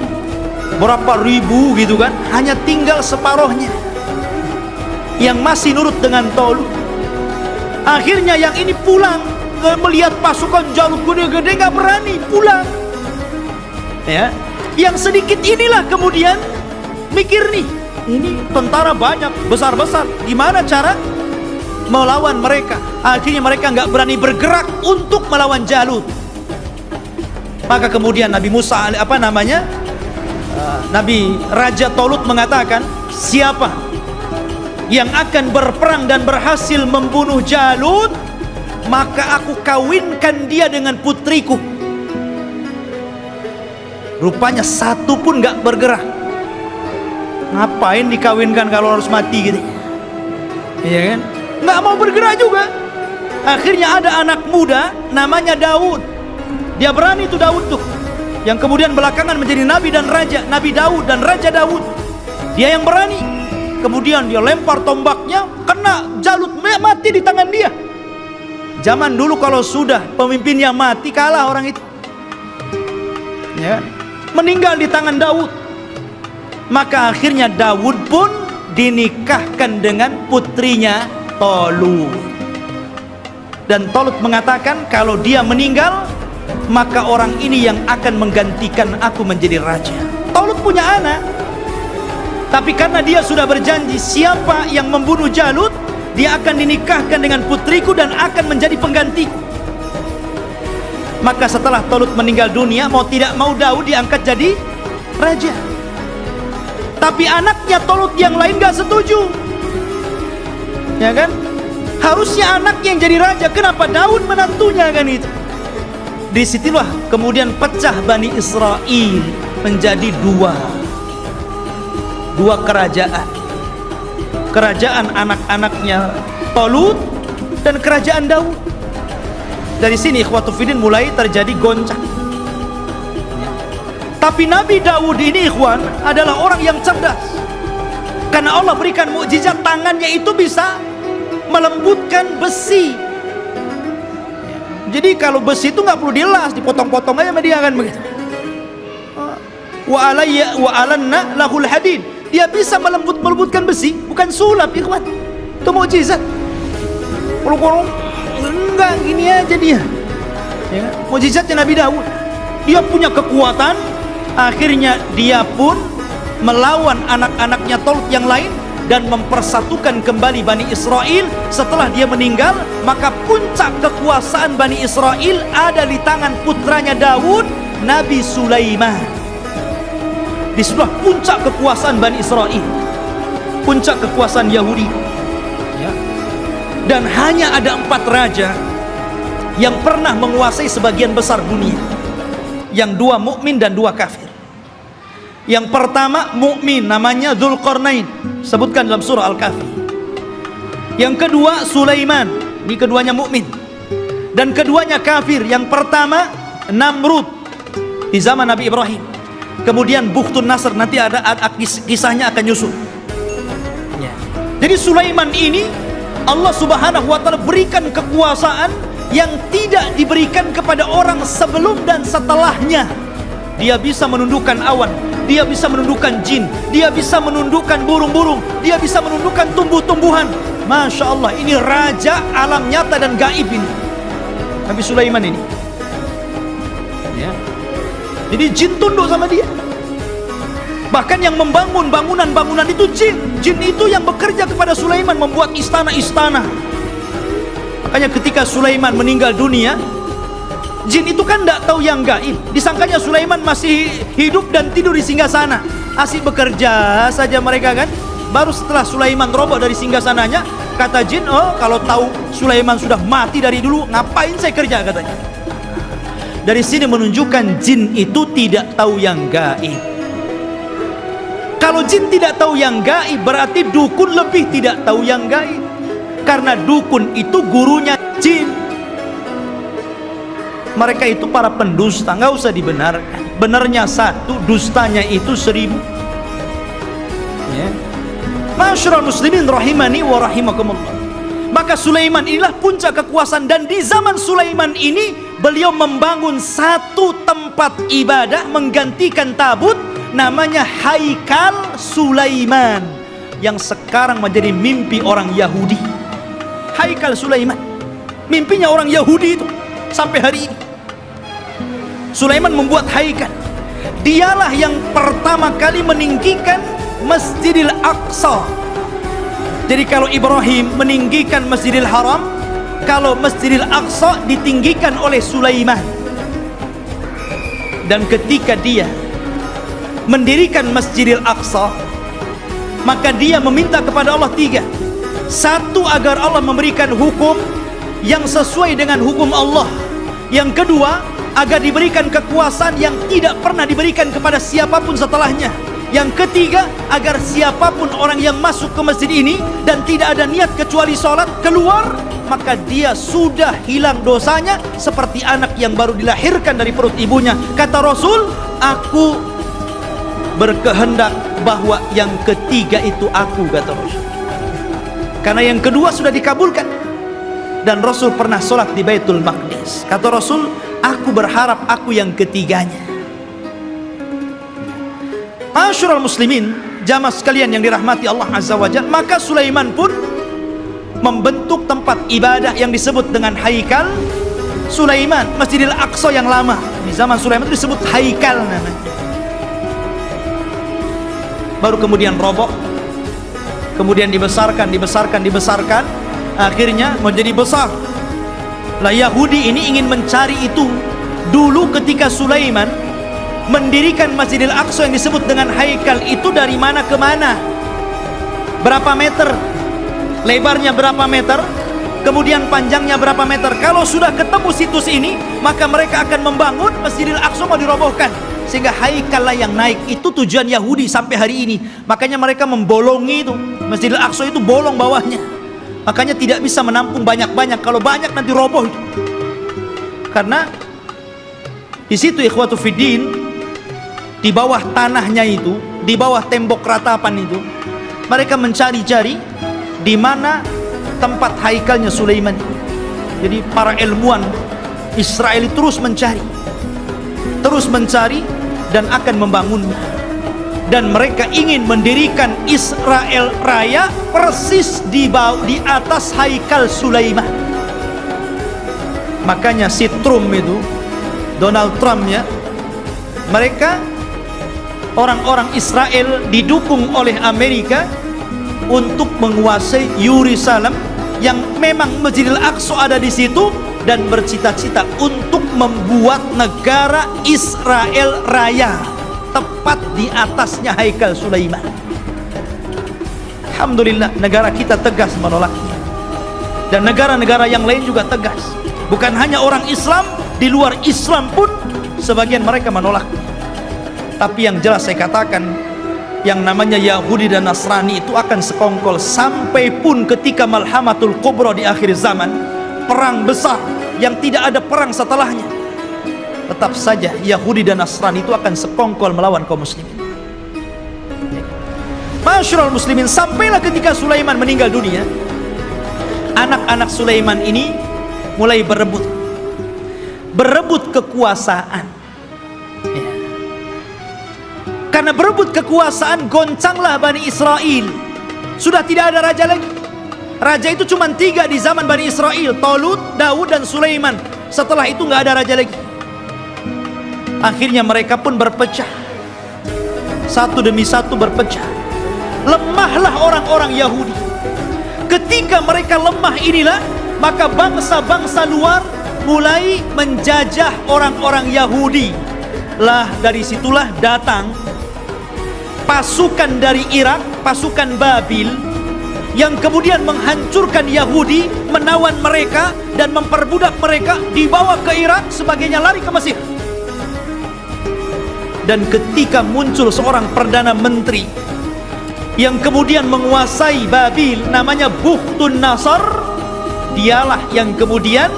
berapa ribu gitu kan, hanya tinggal separuhnya. yang masih nurut dengan Talut. Akhirnya yang ini pulang, melihat pasukan Jalut gede-gede gak berani pulang. Ya, yang sedikit inilah kemudian mikir nih, ini tentara banyak, besar-besar, gimana cara melawan mereka? Akhirnya mereka nggak berani bergerak untuk melawan Jalut. Maka kemudian Nabi Musa, Nabi Raja Talut mengatakan, siapa yang akan berperang dan berhasil membunuh Jalut, maka aku kawinkan dia dengan putriku. Rupanya satu pun gak bergerak. Ngapain dikawinkan kalau harus mati gitu? Iya kan? Gak mau bergerak juga. Akhirnya ada anak muda namanya Daud. Dia berani tuh Daud tuh, yang kemudian belakangan menjadi nabi dan raja, Nabi Daud dan Raja Daud. Dia yang berani. Kemudian dia lempar tombaknya, kena Jalut, mati di tangan dia. Zaman dulu kalau sudah pemimpinnya mati, kalah orang itu. Ya, meninggal di tangan Daud. Maka akhirnya Daud pun dinikahkan dengan putrinya Talut. Dan Talut mengatakan, kalau dia meninggal, maka orang ini yang akan menggantikan aku menjadi raja. Talut punya anak, tapi karena dia sudah berjanji, siapa yang membunuh Jalut, dia akan dinikahkan dengan putriku dan akan menjadi penggantiku. Maka setelah Talut meninggal dunia, mau tidak mau Daud diangkat jadi raja. Tapi anaknya Talut yang lain gak setuju. Ya kan? Harusnya anaknya yang jadi raja, kenapa Daud menantunya kan itu? Disitulah kemudian pecah Bani Israel menjadi dua kerajaan. Kerajaan anak-anaknya Talut dan kerajaan Daud. Dari sini ikhwatu fiddin mulai terjadi goncang. Tapi Nabi Daud ini ikhwan adalah orang yang cerdas. Karena Allah berikan mukjizat, tangannya itu bisa melembutkan besi. Jadi kalau besi itu nggak perlu dilas, dipotong-potong aja sama dia kan begitu. Wa alanna lahul hadid. Dia bisa melembutkan besi, bukan sulap ikhwan. Itu mukjizat. Kalau enggak gini aja dia. Ya, mukjizatnya Nabi Daud. Dia punya kekuatan, akhirnya dia pun melawan anak-anaknya Talut yang lain dan mempersatukan kembali Bani Israel. Setelah dia meninggal, maka puncak kekuasaan Bani Israel ada di tangan putranya Daud, Nabi Sulaiman. Di sebelah puncak kekuasaan Bani Israel, puncak kekuasaan Yahudi. Ya. Dan hanya ada 4 raja yang pernah menguasai sebagian besar dunia, yang 2 mukmin dan 2 kafir. Yang pertama mukmin, namanya Dzulqarnain, sebutkan dalam surah Al-Kahfi. Yang kedua Sulaiman, ini keduanya mukmin. Dan keduanya kafir. Yang pertama Namrud di zaman Nabi Ibrahim. Kemudian Bukhtun Nasr, nanti ada kisahnya akan nyusul. Ya. Jadi Sulaiman ini Allah Subhanahu wa taala berikan kekuasaan yang tidak diberikan kepada orang sebelum dan setelahnya. Dia bisa menundukkan awan, dia bisa menundukkan jin, dia bisa menundukkan burung-burung, dia bisa menundukkan tumbuh-tumbuhan. Masya Allah, ini raja alam nyata dan gaib ini, Nabi Sulaiman ini. Ya. Jadi jin tunduk sama dia. Bahkan yang membangun bangunan-bangunan itu jin. Jin itu yang bekerja kepada Sulaiman, membuat istana-istana. Makanya ketika Sulaiman meninggal dunia, jin itu kan tidak tahu yang gaib. Disangkanya Sulaiman masih hidup dan tidur di singgasana, asik bekerja saja mereka kan. Baru setelah Sulaiman roboh dari singgasananya, kata jin, oh kalau tahu Sulaiman sudah mati dari dulu, ngapain saya kerja, katanya. Dari sini menunjukkan jin itu tidak tahu yang gaib. Kalau jin tidak tahu yang gaib, berarti dukun lebih tidak tahu yang gaib. Karena dukun itu gurunya jin. Mereka itu para pendusta, nggak usah dibenarkan. Benarnya 1, dustanya itu 1000. Ya. Masyarul muslimin rahimani wa rahimakumullah. Maka Sulaiman inilah puncak kekuasaan, dan di zaman Sulaiman ini beliau membangun satu tempat ibadah menggantikan tabut, namanya Haikal Sulaiman. yang sekarang menjadi mimpi orang Yahudi. Haikal Sulaiman, mimpinya orang Yahudi itu sampai hari ini. Sulaiman membuat haikal. Dialah yang pertama kali meninggikan Masjidil Aqsa. Jadi kalau Ibrahim meninggikan Masjidil Haram, kalau Masjidil Aqsa ditinggikan oleh Sulaiman. Dan ketika dia mendirikan Masjidil Aqsa, maka dia meminta kepada Allah tiga. Satu, agar Allah memberikan hukum yang sesuai dengan hukum Allah. Yang kedua, agar diberikan kekuasaan yang tidak pernah diberikan kepada siapapun setelahnya. Yang ketiga, agar siapapun orang yang masuk ke masjid ini dan tidak ada niat kecuali sholat, keluar, maka dia sudah hilang dosanya seperti anak yang baru dilahirkan dari perut ibunya. Kata Rasul, aku berkehendak bahwa yang ketiga itu aku, kata Rasul. Karena yang kedua sudah dikabulkan. Dan Rasul pernah sholat di Baitul Maqdis. Kata Rasul, aku berharap aku yang ketiganya. Ma'asyiral muslimin, jamaah sekalian yang dirahmati Allah Azza wa Jalla, maka Sulaiman pun membentuk tempat ibadah yang disebut dengan Haikal Sulaiman, Masjidil Aqsa yang lama. Di zaman Sulaiman itu disebut Haikal namanya. Baru kemudian roboh, kemudian dibesarkan, akhirnya menjadi besar. Lah Yahudi ini ingin mencari itu. Dulu ketika Sulaiman mendirikan Masjidil Aqsa yang disebut dengan Haikal itu, dari mana ke mana, berapa meter, lebarnya berapa meter, kemudian panjangnya berapa meter. Kalau sudah ketemu situs ini, maka mereka akan membangun Masjidil Aqsa mau dirobohkan, sehingga Haikal lah yang naik. Itu tujuan Yahudi sampai hari ini. Makanya mereka membolongi itu Masjidil Aqsa, itu bolong bawahnya. Makanya tidak bisa menampung banyak-banyak. Kalau banyak nanti roboh itu. Karena di situ ikhwatu fiddin, di bawah tanahnya itu, di bawah tembok ratapan itu, mereka mencari-cari di mana tempat haikalnya Sulaiman. Jadi para ilmuwan Israel terus mencari dan akan membangunnya. Dan mereka ingin mendirikan Israel Raya persis di atas Haikal Sulaiman. Makanya si Trump itu, Donald Trump ya, mereka orang-orang Israel didukung oleh Amerika untuk menguasai Yerusalem, yang memang Masjidil Aqsa ada di situ, dan bercita-cita untuk membuat negara Israel Raya tepat di atasnya Haikal Sulaiman. Alhamdulillah, negara kita tegas menolaknya, dan negara-negara yang lain juga tegas. Bukan hanya orang Islam, di luar Islam pun sebagian mereka menolaknya. Tapi yang jelas saya katakan, yang namanya Yahudi dan Nasrani itu akan sekongkol sampai pun ketika Malhamatul Kubra di akhir zaman, perang besar yang tidak ada perang setelahnya, tetap saja Yahudi dan Nasrani itu akan sekongkol melawan kaum muslimin. Ma'asyiral muslimin, sampailah ketika Sulaiman meninggal dunia, anak-anak Sulaiman ini mulai berebut kekuasaan. Ya. Karena berebut kekuasaan, goncanglah Bani Israel. Sudah tidak ada raja lagi. Raja itu cuma 3 di zaman Bani Israel, Talut, Daud, dan Sulaiman. Setelah itu nggak ada raja lagi. Akhirnya mereka pun berpecah, satu demi satu berpecah. Lemahlah orang-orang Yahudi. Ketika mereka lemah inilah, maka bangsa-bangsa luar mulai menjajah orang-orang Yahudi. Lah dari situlah datang pasukan dari Irak, pasukan Babil, yang kemudian menghancurkan Yahudi, menawan mereka dan memperbudak mereka, dibawa ke Irak, sebagainya lari ke Mesir. Dan ketika muncul seorang perdana menteri yang kemudian menguasai Babil, namanya Bukhtun Nasr, dialah yang kemudian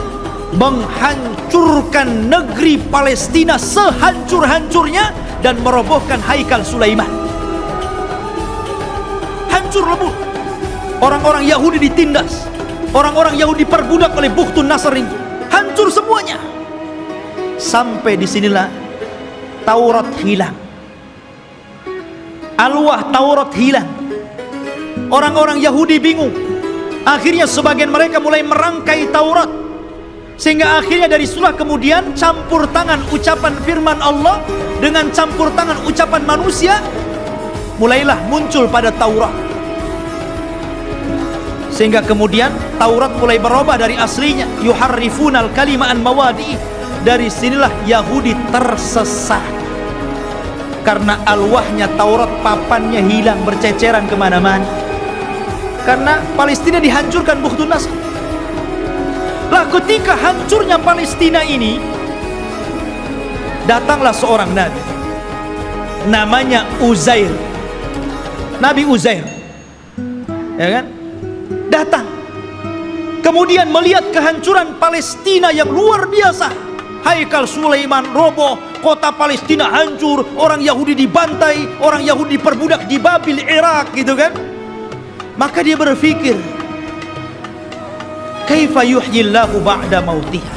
menghancurkan negeri Palestina sehancur-hancurnya dan merobohkan Haikal Sulaiman. Hancur lebur. Orang-orang Yahudi ditindas, orang-orang Yahudi diperbudak oleh Bukhtun Nasr ini. Hancur semuanya. Sampai disinilah Taurat hilang, Alwah Taurat hilang. Orang-orang Yahudi bingung. Akhirnya sebagian mereka mulai merangkai Taurat, sehingga akhirnya dari situlah kemudian campur tangan ucapan firman Allah dengan campur tangan ucapan manusia, mulailah muncul pada Taurat. Sehingga kemudian Taurat mulai berubah dari aslinya, yuharrifunal kalima an mawadi. Dari sinilah Yahudi tersesat, karena alwahnya Taurat, papannya hilang, berceceran kemana-mana. Karena Palestina dihancurkan Bukhtun Nasr. Lah ketika hancurnya Palestina ini, datanglah seorang nabi, namanya Uzair. Nabi Uzair, ya kan, datang kemudian melihat kehancuran Palestina yang luar biasa. Haikal Sulaiman roboh, kota Palestina hancur, orang Yahudi dibantai, orang Yahudi diperbudak di Babil, Irak, gitu kan. Maka dia berpikir, kaifa yuhyillahu ba'da mautiha.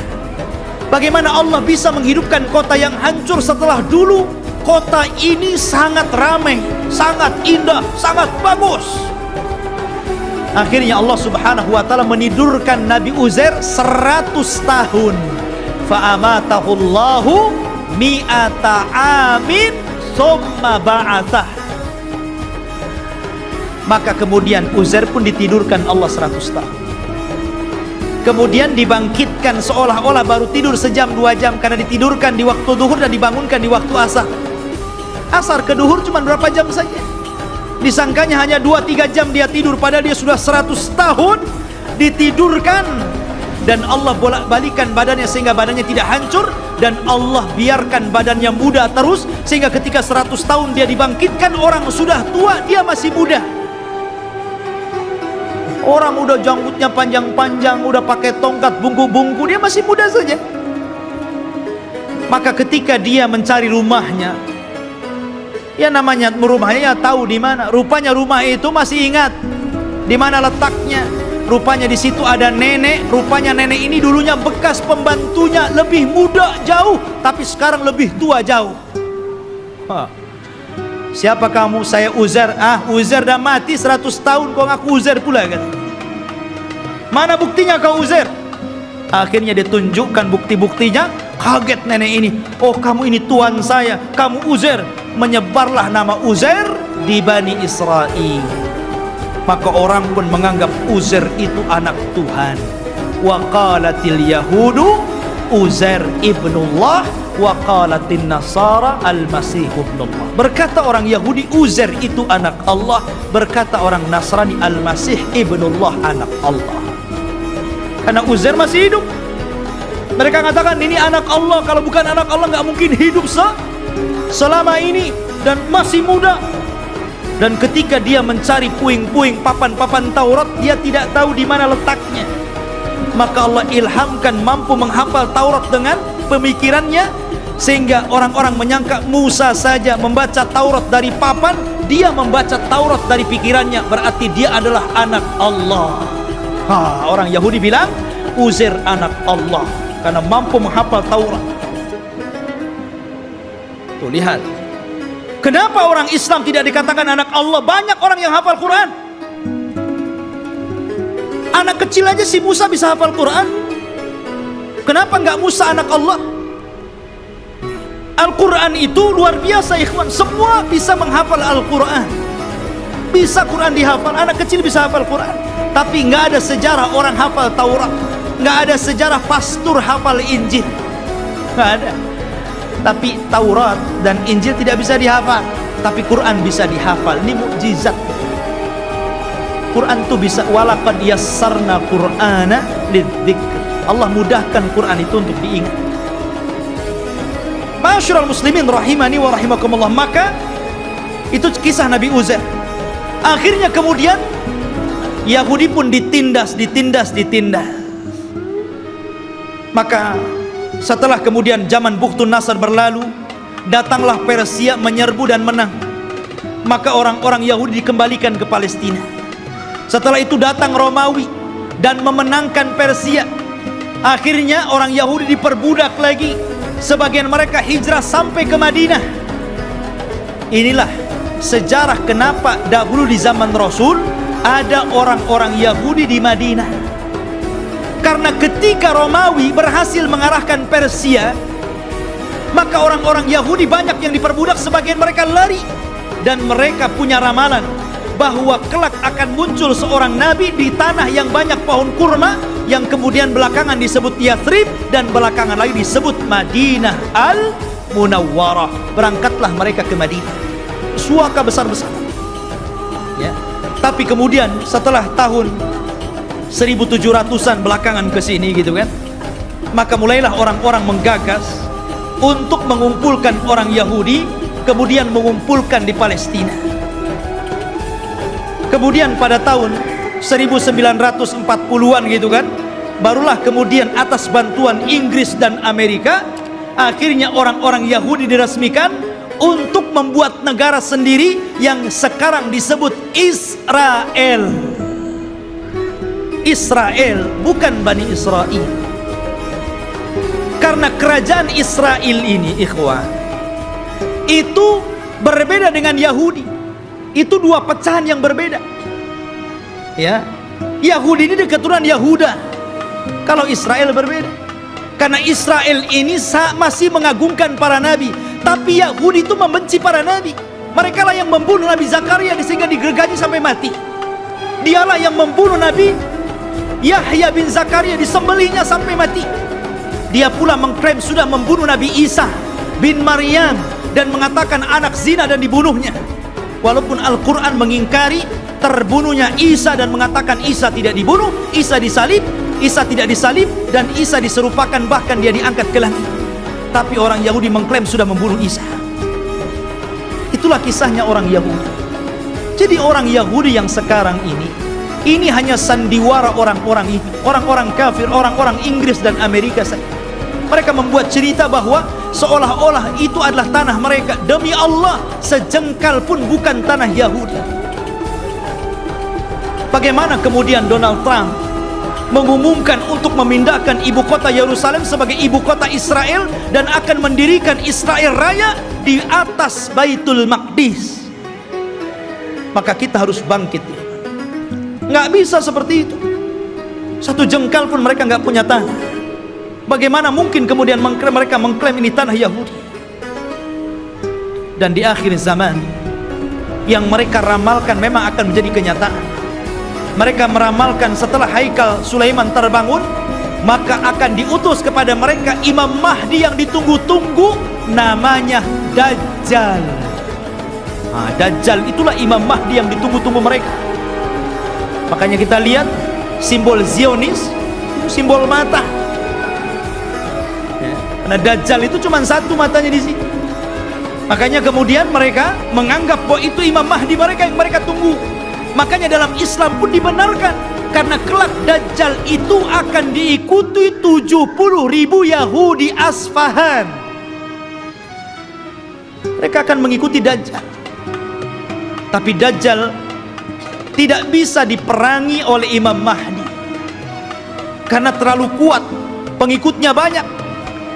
Bagaimana Allah bisa menghidupkan kota yang hancur setelah dulu kota ini sangat ramai, sangat indah, sangat bagus. Akhirnya Allah Subhanahu wa taala menidurkan Nabi Uzair 100 tahun. Fa amatahullahu mi'ata amin summa ba'atsah. Maka kemudian Uzair pun ditidurkan Allah 100 tahun. Kemudian dibangkitkan seolah-olah baru tidur sejam 2 jam, karena ditidurkan di waktu duhur dan dibangunkan di waktu asar. Asar ke duhur cuma berapa jam saja. Disangkanya hanya 2-3 jam dia tidur, padahal dia sudah 100 tahun ditidurkan. Dan Allah bolak-balikan badannya sehingga badannya tidak hancur, dan Allah biarkan badannya muda terus, sehingga ketika 100 tahun dia dibangkitkan, orang sudah tua dia masih muda. Orang udah janggutnya panjang-panjang, udah pakai tongkat bungku-bungku, dia masih muda saja. Maka ketika dia mencari rumahnya, ya namanya rumahnya ya tahu di mana. Rupanya rumah itu masih ingat di mana letaknya. Rupanya di situ ada nenek. Rupanya nenek ini dulunya bekas pembantunya, lebih muda jauh, tapi sekarang lebih tua jauh. Siapa kamu? Saya Uzair. Uzair dah mati 100 tahun, kau ngaku Uzair pula kan? Mana buktinya kau Uzair? Akhirnya ditunjukkan bukti-buktinya. Kaget nenek ini. Oh, kamu ini tuan saya, kamu Uzair. Menyebarlah nama Uzair di Bani Israel. Maka orang pun menganggap Uzair itu anak Tuhan. Wa qalatil yahudu Uzair ibnullah wa qalatin nasara al-masih ibnullah. Berkata orang Yahudi Uzair itu anak Allah, berkata orang Nasrani al-masih ibnullah, anak Allah. Karena Uzair masih hidup. Mereka katakan ini anak Allah, kalau bukan anak Allah nggak mungkin hidup selama ini, dan masih muda. Dan ketika dia mencari puing-puing papan-papan Taurat, dia tidak tahu di mana letaknya. Maka Allah ilhamkan mampu menghafal Taurat dengan pemikirannya, sehingga orang-orang menyangka Musa saja membaca Taurat dari papan, dia membaca Taurat dari pikirannya, berarti dia adalah anak Allah. Orang Yahudi bilang Uzair anak Allah karena mampu menghafal Taurat. Tuh lihat, kenapa orang Islam tidak dikatakan anak Allah? Banyak orang yang hafal Quran. Anak kecil aja si Musa bisa hafal Quran. Kenapa nggak Musa anak Allah? Al-Quran itu luar biasa ikhwan. Semua bisa menghafal Al-Quran. Bisa Quran dihafal, anak kecil bisa hafal Quran. Tapi nggak ada sejarah orang hafal Taurat. Nggak ada sejarah pastor hafal Injil. Nggak ada. Tapi Taurat dan Injil tidak bisa dihafal, tapi Quran bisa dihafal. Ini mukjizat. Quran itu bisa. Walaqad yassarna Qur'ana lidzikr. Allah mudahkan Quran itu untuk diingat. Ma'asyiral muslimin rahimani wa rahimakumullah. Maka itu kisah Nabi Uzair. Akhirnya kemudian Yahudi pun ditindas. Maka setelah kemudian zaman Bukhtun Nasr berlalu, datanglah Persia menyerbu dan menang. Maka orang-orang Yahudi dikembalikan ke Palestina. Setelah itu datang Romawi dan memenangkan Persia. Akhirnya orang Yahudi diperbudak lagi. Sebagian mereka hijrah sampai ke Madinah. Inilah sejarah kenapa dahulu di zaman Rasul ada orang-orang Yahudi di Madinah. Karena ketika Romawi berhasil mengarahkan Persia, maka orang-orang Yahudi banyak yang diperbudak, sebagian mereka lari. Dan mereka punya ramalan bahwa kelak akan muncul seorang nabi di tanah yang banyak pohon kurma, yang kemudian belakangan disebut Yathrib, dan belakangan lagi disebut Madinah Al-Munawwarah. Berangkatlah mereka ke Madinah, suaka besar-besar, ya. Tapi kemudian setelah tahun 1700-an belakangan ke sini gitu kan, maka mulailah orang-orang menggagas untuk mengumpulkan orang Yahudi, kemudian mengumpulkan di Palestina. Kemudian pada tahun 1940-an gitu kan, barulah kemudian atas bantuan Inggris dan Amerika, akhirnya orang-orang Yahudi diresmikan untuk membuat negara sendiri yang sekarang disebut Israel. Israel, bukan Bani Israel. Karena kerajaan Israel ini, ikhwan, itu berbeda dengan Yahudi. Itu dua pecahan yang berbeda, ya. Yahudi ini keturunan Yahuda, kalau Israel berbeda. Karena Israel ini masih mengagungkan para nabi, tapi Yahudi itu membenci para nabi. Mereka lah yang membunuh Nabi Zakaria sehingga digergaji sampai mati. Dialah yang membunuh Nabi Yahya bin Zakaria, disembelihnya sampai mati. Dia pula mengklaim sudah membunuh Nabi Isa bin Maryam dan mengatakan anak zina dan dibunuhnya. Walaupun Al-Quran mengingkari terbunuhnya Isa dan mengatakan Isa tidak dibunuh, Isa disalib, Isa tidak disalib, dan Isa diserupakan, bahkan dia diangkat ke langit. Tapi orang Yahudi mengklaim sudah membunuh Isa. Itulah kisahnya orang Yahudi. Jadi orang Yahudi yang sekarang ini hanya sandiwara orang-orang ini, orang-orang kafir, orang-orang Inggris dan Amerika saja. Mereka membuat cerita bahwa seolah-olah itu adalah tanah mereka. Demi Allah, sejengkal pun bukan tanah Yahudi. Bagaimana kemudian Donald Trump mengumumkan untuk memindahkan ibu kota Yerusalem sebagai ibu kota Israel dan akan mendirikan Israel Raya di atas Baitul Maqdis? Maka kita harus bangkit. Nggak bisa seperti itu. Satu jengkal pun mereka nggak punya tanah. Bagaimana mungkin kemudian mereka mengklaim ini tanah Yahudi? Dan di akhir zaman, yang mereka ramalkan memang akan menjadi kenyataan. Mereka meramalkan setelah Haikal Sulaiman terbangun, maka akan diutus kepada mereka Imam Mahdi yang ditunggu-tunggu, namanya Dajjal. Dajjal itulah Imam Mahdi yang ditunggu-tunggu mereka. Makanya kita lihat simbol Zionis, simbol mata. Karena Dajjal itu cuma satu matanya di sini. Makanya kemudian mereka menganggap bahwa itu Imam Mahdi mereka yang mereka tunggu. Makanya dalam Islam pun dibenarkan, karena kelak Dajjal itu akan diikuti 70.000 Yahudi Asfahan. Mereka akan mengikuti Dajjal. Tapi Dajjal tidak bisa diperangi oleh Imam Mahdi karena terlalu kuat, pengikutnya banyak.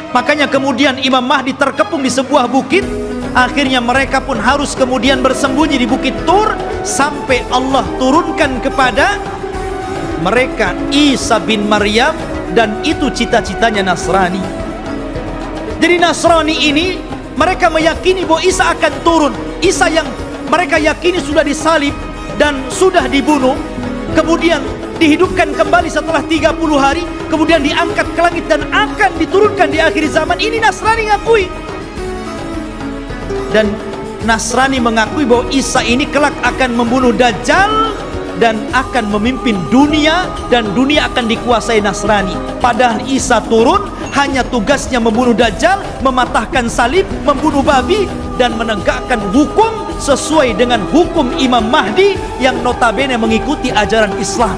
Makanya kemudian Imam Mahdi terkepung di sebuah bukit. Akhirnya mereka pun harus kemudian bersembunyi di Bukit Tur, sampai Allah turunkan kepada mereka Isa bin Maryam, dan itu cita-citanya Nasrani. Jadi Nasrani ini mereka meyakini bahwa Isa akan turun. Isa yang mereka yakini sudah disalib dan sudah dibunuh, kemudian dihidupkan kembali setelah 30 hari, kemudian diangkat ke langit dan akan diturunkan di akhir zaman. Ini Nasrani ngakui. Dan Nasrani mengakui bahwa Isa ini kelak akan membunuh Dajjal dan akan memimpin dunia, dan dunia akan dikuasai Nasrani. Padahal Isa turun hanya tugasnya membunuh Dajjal, mematahkan salib, membunuh babi, dan menegakkan hukum sesuai dengan hukum Imam Mahdi yang notabene mengikuti ajaran Islam.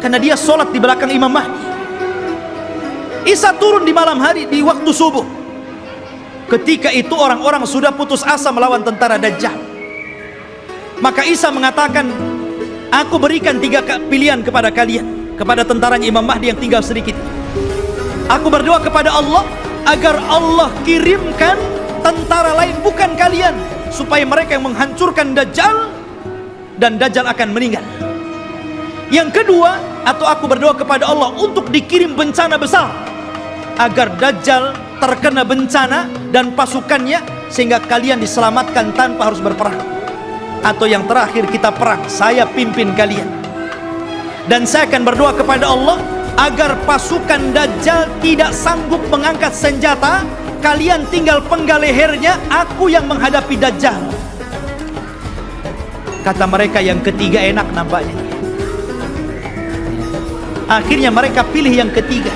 Karena dia sholat di belakang Imam Mahdi. Isa turun di malam hari, di waktu subuh. Ketika itu orang-orang sudah putus asa melawan tentara Dajjal. Maka Isa mengatakan, aku berikan 3 pilihan kepada kalian, kepada tentaranya Imam Mahdi yang tinggal sedikit. Aku berdoa kepada Allah agar Allah kirimkan tentara lain bukan kalian, supaya mereka yang menghancurkan Dajjal dan Dajjal akan meninggal. Yang kedua, atau aku berdoa kepada Allah untuk dikirim bencana besar agar Dajjal terkena bencana dan pasukannya, sehingga kalian diselamatkan tanpa harus berperang. Atau yang terakhir, kita perang, saya pimpin kalian. Dan saya akan berdoa kepada Allah agar pasukan Dajjal tidak sanggup mengangkat senjata, kalian tinggal penggal lehernya, aku yang menghadapi Dajjal. Kata mereka yang ketiga enak nampaknya. Akhirnya mereka pilih yang ketiga.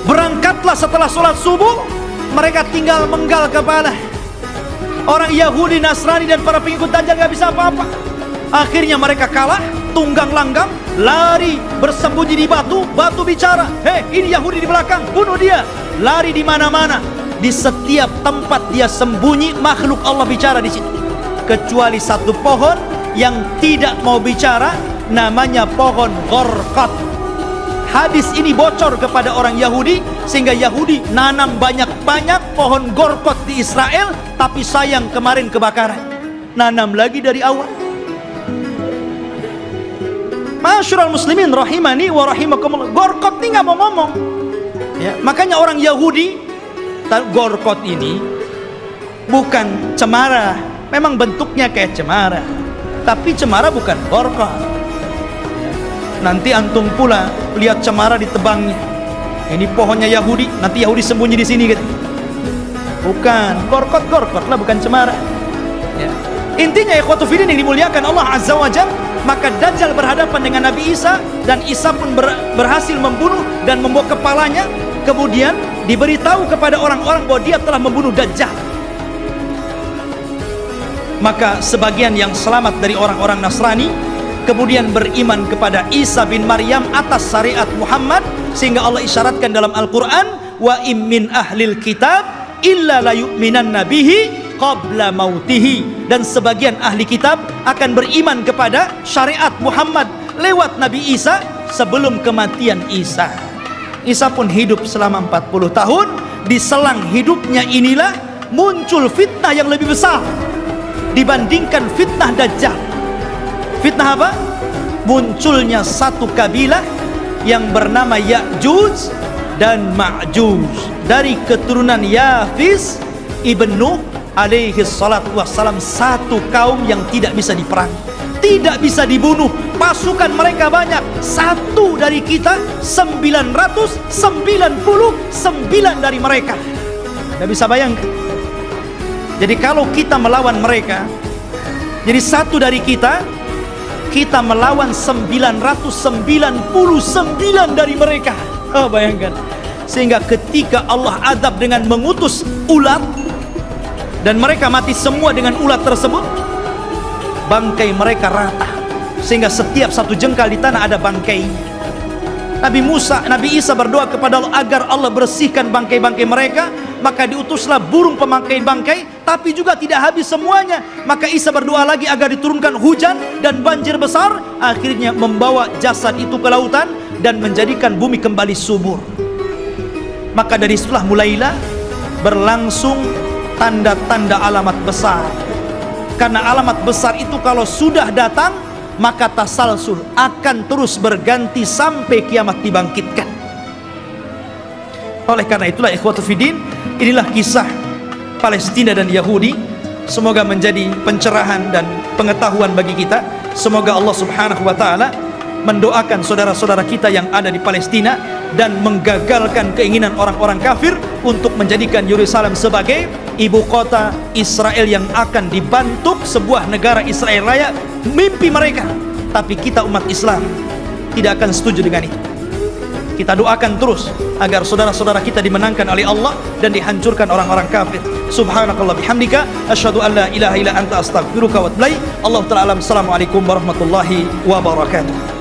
Berangkatlah setelah sholat subuh, mereka tinggal menggal kepala. Orang Yahudi, Nasrani dan para pengikut Dajjal gak bisa apa-apa. Akhirnya mereka kalah, tunggang langgang, lari bersembunyi di batu. Batu bicara, hei ini Yahudi di belakang, bunuh dia. Lari di mana-mana, di setiap tempat dia sembunyi, makhluk Allah bicara di situ. Kecuali satu pohon yang tidak mau bicara, namanya pohon Gharqad. Hadis ini bocor kepada orang Yahudi, sehingga Yahudi nanam banyak-banyak pohon Gharqad di Israel. Tapi sayang kemarin kebakaran, nanam lagi dari awal. Ma'asyiral muslimin rahimani wa rahimakumullah, Gharqad ini nggak mau ngomong ya. Makanya orang Yahudi, Gharqad ini bukan cemara, memang bentuknya kayak cemara, tapi cemara bukan Gharqad. Nanti antum pula lihat cemara ditebangnya, ini pohonnya Yahudi, nanti Yahudi sembunyi di sini gitu. Bukan Gharqad lah, bukan cemara ya. Intinya ikhwatu fiddin yang dimuliakan Allah Azza wa Jalla, maka Dajjal berhadapan dengan Nabi Isa, dan Isa pun berhasil membunuh dan membawa kepalanya. Kemudian diberitahu kepada orang-orang bahwa dia telah membunuh Dajjal. Maka sebagian yang selamat dari orang-orang Nasrani kemudian beriman kepada Isa bin Maryam atas syariat Muhammad, sehingga Allah isyaratkan dalam Al-Quran, wa im min ahlil kitab illa la yu'minanna bihi qabla mautihi. Dan sebagian ahli kitab akan beriman kepada syariat Muhammad lewat Nabi Isa sebelum kematian Isa. Isa pun hidup selama 40 tahun. Di selang hidupnya inilah muncul fitnah yang lebih besar dibandingkan fitnah Dajjal. Fitnah apa? Munculnya satu kabilah yang bernama Ya'juj dan Ma'juj dari keturunan Yafis ibn Nuh alaihi salatu wassalam. Satu kaum yang tidak bisa diperangi, tidak bisa dibunuh. Pasukan mereka banyak, satu dari kita 999 dari mereka. Anda bisa bayangkan? Jadi kalau kita melawan mereka, jadi satu dari kita melawan 999 dari mereka. Oh, bayangkan. Sehingga ketika Allah azab dengan mengutus ulat, dan mereka mati semua dengan ulat tersebut, bangkai mereka rata, sehingga setiap satu jengkal di tanah ada bangkainya. Nabi Isa berdoa kepada Allah agar Allah bersihkan bangkai-bangkai mereka. Maka diutuslah burung pemangkai bangkai, tapi juga tidak habis semuanya. Maka Isa berdoa lagi agar diturunkan hujan dan banjir besar, akhirnya membawa jasad itu ke lautan dan menjadikan bumi kembali subur. Maka dari situlah mulailah berlangsung tanda-tanda alamat besar. Karena alamat besar itu kalau sudah datang, maka tasalsul akan terus berganti sampai kiamat dibangkitkan. Oleh karena itulah ikhwatu fiddin, inilah kisah Palestina dan Yahudi. Semoga menjadi pencerahan dan pengetahuan bagi kita. Semoga Allah subhanahu wa ta'ala mendoakan saudara-saudara kita yang ada di Palestina dan menggagalkan keinginan orang-orang kafir untuk menjadikan Yerusalem sebagai ibu kota Israel yang akan dibentuk sebuah negara Israel Raya. Mimpi mereka, tapi kita umat Islam tidak akan setuju dengan itu. Kita doakan terus agar saudara-saudara kita dimenangkan oleh Allah dan dihancurkan orang-orang kafir. Subhanakallah bihamdika asyhadu an la ilaha illa anta astaghfiruka wa atubu ilaik. Allahu ta'ala alam. Assalamualaikum warahmatullahi wabarakatuh.